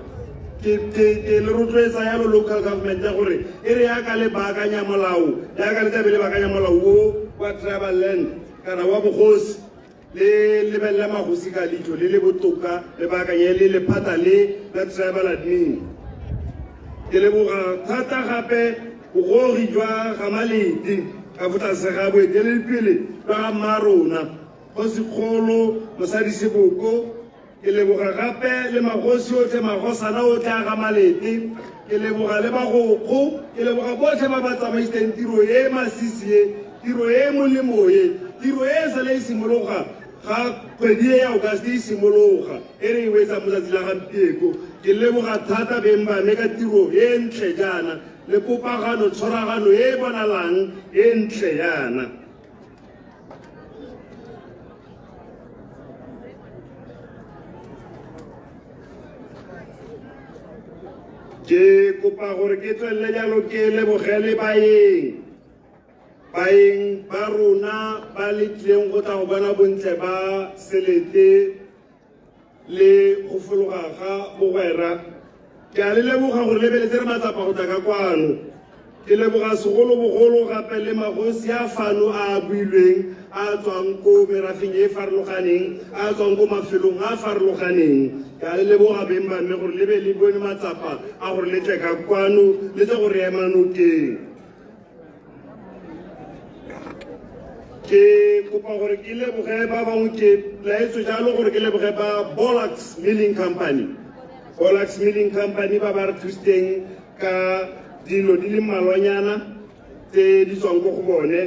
ke le rotloetsa yalo local government ya gore e re yaka le baakanya molao yaka le tlabe le baakanya molao wo wa tribal land kana wa bogosi le lebella magosi ka leitlho le le botoka le baakanye le lephata le la tribal admin ke leboga thata gape bogori jwa ga Malete ka botlase ga boeteledipele jwa ga mmarona Kgosikgolo Mosadi Seboko ke leboga gape le magosi otlhe magosana otlhe a ga Malete ke leboga le bagokgo ke leboga botlhe ba ba tsamaisitseng tiro e masisi e tiro e molemo e tiro e sale e simologa ga kgwedi e ya Auguste e simologa e re e wetsa mo tsatsi la gampieko ke leboga thata beng ba me ka tiro e ntle jaana le popagano tshwaragano e bonalang e ntle yana ke kopa gore ke tswelele jalo ke lebogele baeng ba rona ba letlileng go tla go bona bontle ba selete le go fologa ga bogwera ke a le leboga gore lebeletse re matsapa go tla ka kwano ke leboga segolobogolo gape le magosi a fano a builweng a tswang ko merafeng e farologaneng a tswang ko mafelong a farologaneng ke a le leboga beng ba mme gore le be le bone matsapa a gore le tle ka kwano le tle gore ema nokeng ke kopa gore ke leboge ba bangwe ke laetso jalo gore ke leboge ba Bolax Milling Company ba ba re thusitseng ka dilo di le mmalwanyana tse di tswang ko go bone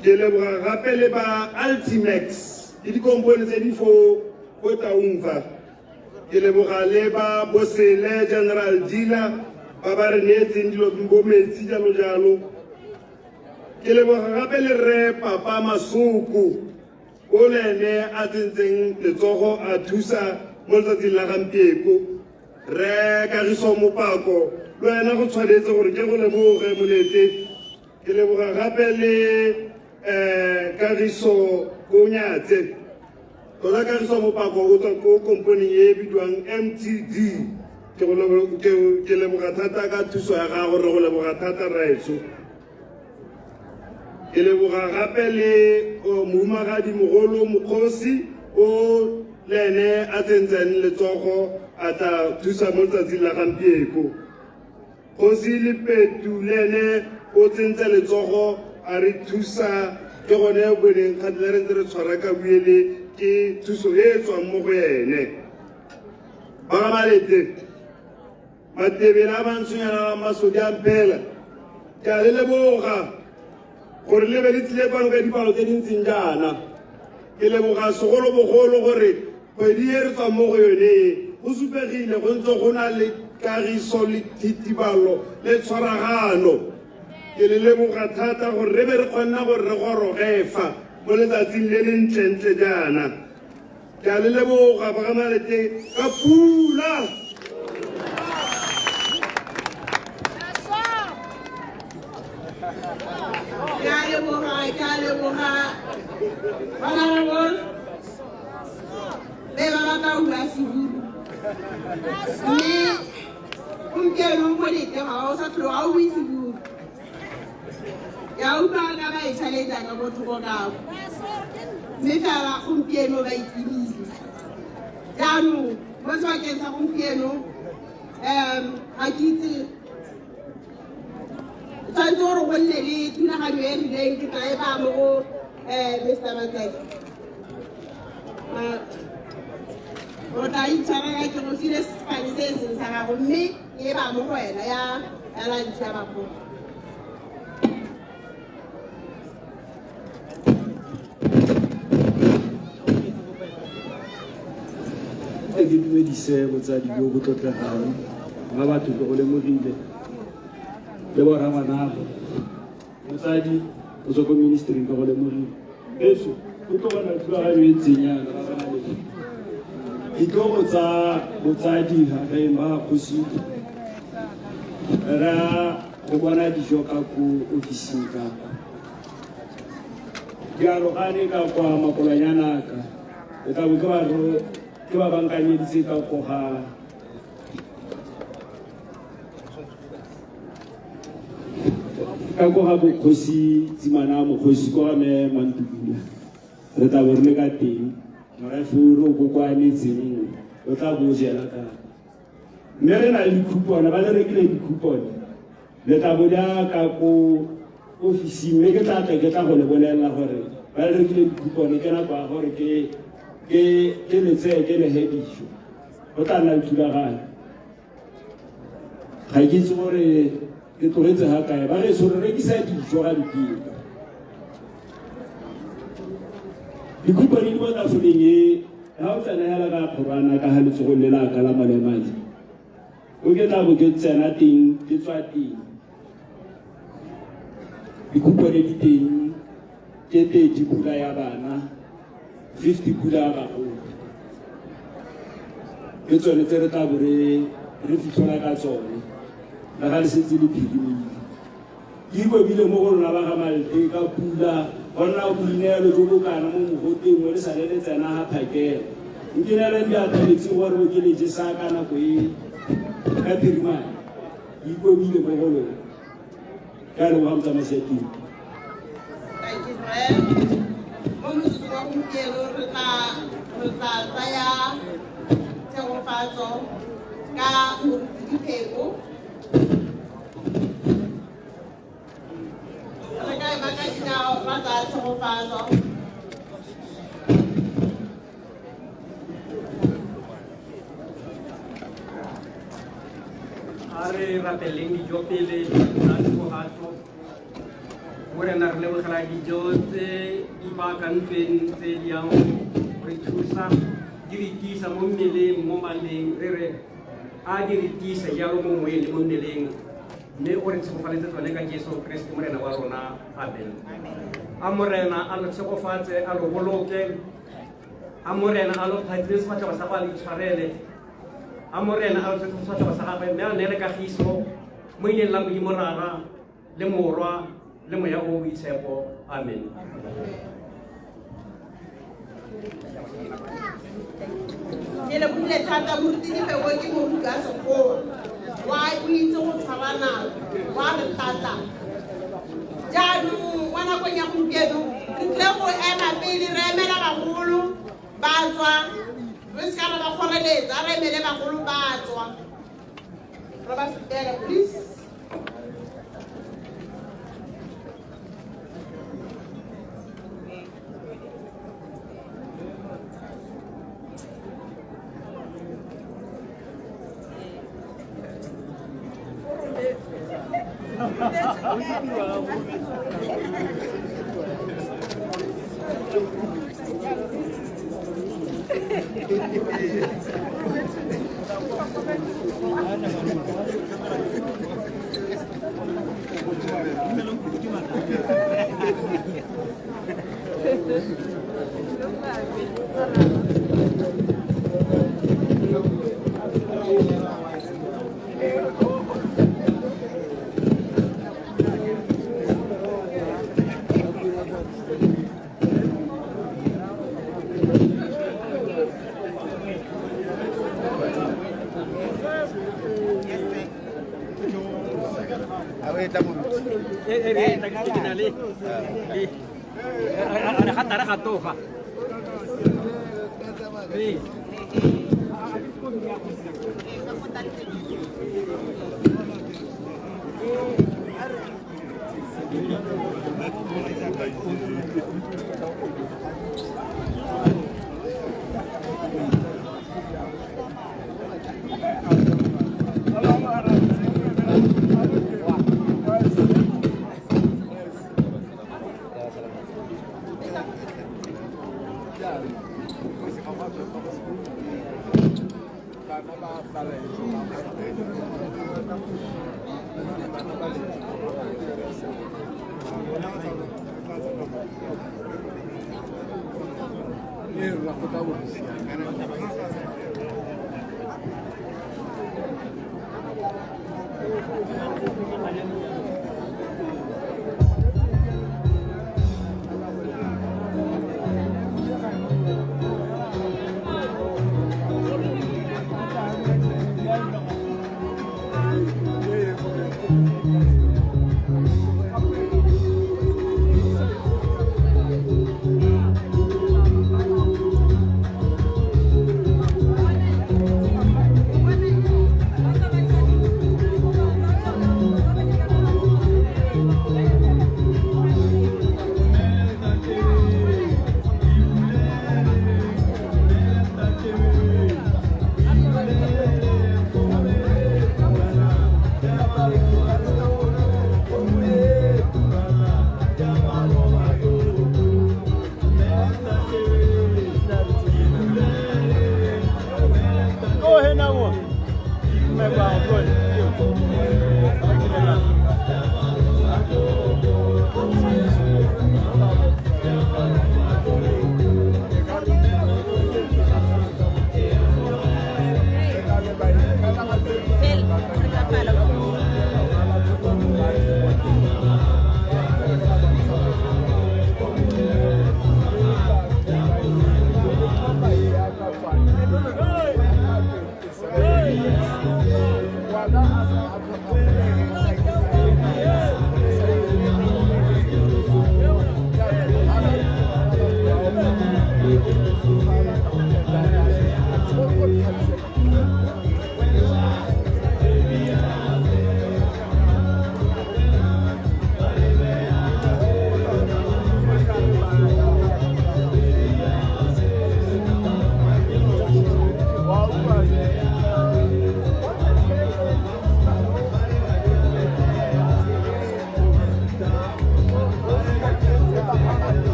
ke leboga gape le ba Ultimax le dikompone tse di fo ko Taungfa ke leboga le ba Bosele General Dealer ba ba re neetseng dilo bo metsi jalo jalo ke leboga gape le re Papa Masoko o lene a tsentseng letsogo a thusa mo letsatsing la gampieko re Kagiso Mopako le wena go tshwanetse gore ke go leboge Molete ke leboga gape le Kagiso Konyatse tota Kagiso Mopako o tswa ko komponi e bidiwang MTD ke leboga thata ka thuso ya gago re go leboga thata raetso ke leboga gape le mohumagadi mogolo Mokgosi o lene a tsentseng letsogo a tla thusa mo letsatsing la gampieko Kgosi le Petu lene o tsentse letsogo a re thusa ke gone boneng kgatlhe re ntse re tshwara ka buele ke thuso e tswang mo go ene ba ga Malete matebele a bantshonyana masodi a mphela ke a le leboga gore le be le tlile kwano ka dipalo tse dintseng jaana ke leboga segolobogolo gore kgwedi e re tswang mo go yone go supegile go ntse go na le kagiso le thitibalo le tshwaragano ke le leboga thata gore re be re kgonna gore re gorogefa mo letsatsing le le ntlentle jaana ke a le leboga ba ga Malete ka pula Honorable, le ba batla ho bua Seburu. Mme gompieno mo lete ga o sa tlhola o bue Seburu. Ya utlwa ka ba e tšhaletsa ka motho go gago. Mme fela gompieno ba itlebile. Jaanong mo sebakeng sa gompieno ga ke itse tshwanetse gore go nne le thulaganyo e rileng ke tla e ba mo go Mr. Matseke. O tla itshwarela ke go file sefane se e seng sa gago mme e ba mo go wena ya lantšhe ya bagolo. Ke dumedise botsadi bo bo tlotlegang ba batho ke go lemogile le bo ramanago motsadi o tswa ko ministering ke go lemogile eso go tlo bona thulaganyo e tsenyana ba bana le ditlogo tsa botsadi gaeng ba kgosi ra go bona dijo ka ko ofising ka di arogane ka kwa makolanyana ka e tla bo ke ba bankanyeditse ka ko ga bokgosi tsimana mokgosi ko ga me Mantubula re tla bo re le ka teng morafe o re o kokwanetseng o tla bo jela ka mme re na le dikhupone ba le rekile dikhupone le tla bo ja ka ko ofising mme ke tla go le bolelela gore ba le rekile dikhupone ke nako ya gore ke letsee ke lehe dijo go tla nna le thulaganyo ga ke itse gore ke tlogetse ga kae ba re so re rekisa dijo ga dipilo dikupane di mo tafoleng e ga o tsena hela ka kgorwana ka ga letsogong le la ka la malemadi o ke tla bo ke tsena teng ke tswa teng dikupane di teng ke 30 pula ya bana 50 pula ya bagolo ke tsone tse re tla bo re fitlhola ka tsone la ga le setse le phidimile ke ikobile mo go rona ba ga malte ka pula gonna boineelo jo bo kana mo mogoteng o le sa le le tsena ga phakela nkinela di ataletse gore o keletse sa ka nako e ka phirimane ke ikobile mo go lona ka re wa motsamaseteng mo motsong wa gompieno re tla tsaya tshegofatso ka moruti dipheko re ka ema ka dinao ba tsaya tshegofatso a re rapeleng dijo pele tsa tshegofatso gore na re lebogela dijo tse di baakantsweng tse di yang re thusa di re tiisa mo mmeleng mo maleng re re a di re tiisa jalo mo moyeng le mo mmeleng mme o re tshegofaletse tsone ka Jesu Kriste morena wa rona amen a morena a lo tshegofatse a lo boloke a morena a lo phatlhile sefatlhego sa go a le itshwarele a morena a lo sefatlhego sa gagwe mme a neele kagiso mo ineng la modimo rara le morwa le moya o boitshepo amen ke lebogile thata moruti dipheko ke moruti wa sekgowa wa o itse go tshwara nako wa re thata jaanong wa nakong ya gompieno re tlile go ema pele re emela bagolo ba tswa re se ka re ba kgoreletsa re emele bagolo ba tswa re ba fetele please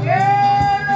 Yeah!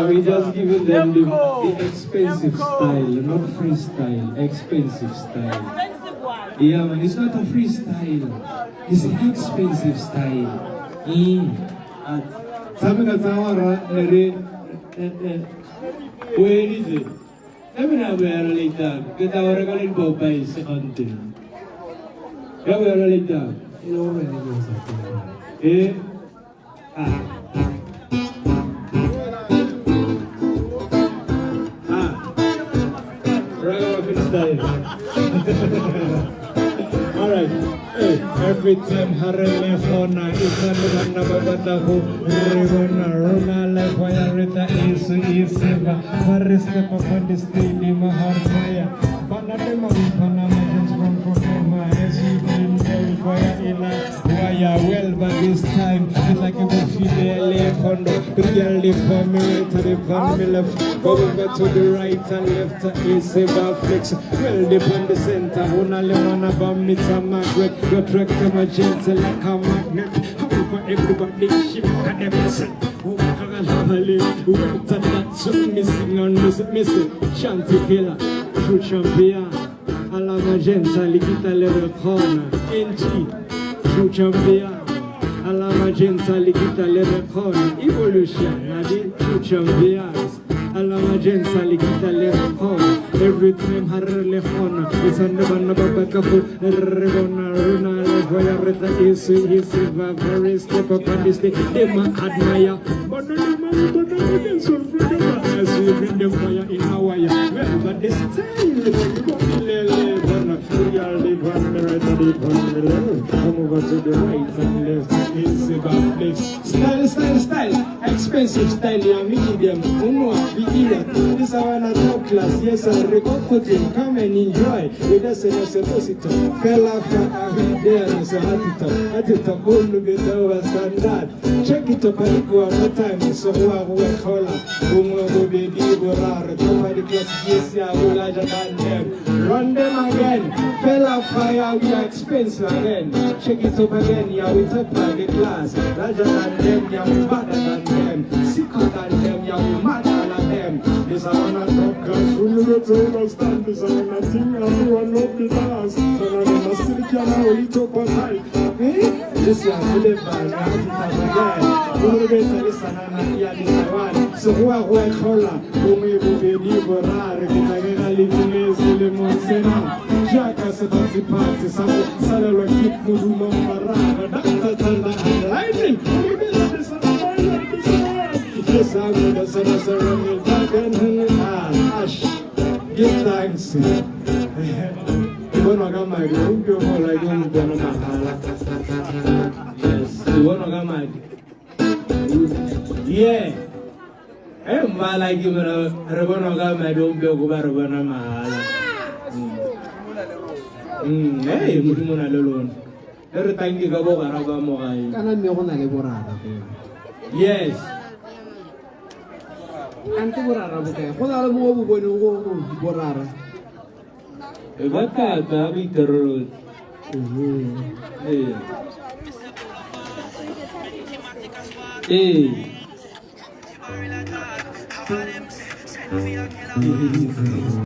We just giving them the expensive style, not freestyle, expensive style. Yeah, man, it's not a freestyle, it's expensive style. Samina Tawara, where is it? I'm not very late down, get our gallery bob by second thing. Yeah, we are late down. You already know something. Alright, every time Harele Fona is under Nabatahu, Rivona, Rona, Lafaya, Rita, Isiva, Haristep upon the state in Maharmaya, Panama, Panama, from Potema, as you can tell, Fire in a well, but this time it's like a fidel condo, really for me to the family left, over to the right and left, Isiva flex, well, depend the center, Hona Lemana Bamita Margaret, your tractor magenta like a magnet, however, everybody ship and everything. Went and that's missing on missing Shanty Killer, True Champion, Alla Magenta, Likita Level Corner, NG, True Champion, Alla Magenta, Likita Level Corner, Evolution, Nadi, True Champions, Alla Magenta, Likita Level Corner, every time Harle Corner, it's on the Banabakapu, Rivona, Runa, Lavoya, Reta, Isi, very step up on this day, they might admire, but as we bring the fire in Hawaii, well, but this time, come over to the right and left, it's about flex. Style, expensive style, yeah, medium, uno, video, This our top class, yes, I record him. Come and enjoy with us in a Seposito. Fella from there is a Hatito, only with our standard. Check it up, Panico, one time, so we're color. Umo baby, Borar, cover the class, yes, I will like them. Run them again, fella fire, we are expensive again. Check it up again, yeah, we top by the class. Larger than them, yeah, we better than them. Sicker than them, yeah, we madder than them. This are on a top class, we need to understand. This are on a thing, everyone know the dance. So now they must still can now eat up a tight. This year, we live by the again. We will get to this and yeah, this one. So who are white collar, who may be Borar, get a living le Monsena, Jacques Sebastian Party, Salary keep moving on Baraka, Dr. Tanda and Lightning. Yes, I'm going to say the ceremony, Ash, give thanks. You want to go my room, you want to go to Mahala. Yes, you want to go my. Yeah. I'm like you, Rabona, my room, go over Mahala. Hey, Muna alone. Every time you go over Arabamorai. Can I be on a Leborada? Yes. And to Borara, what are the mobile when you go to Borara? What can I be the road? Hey.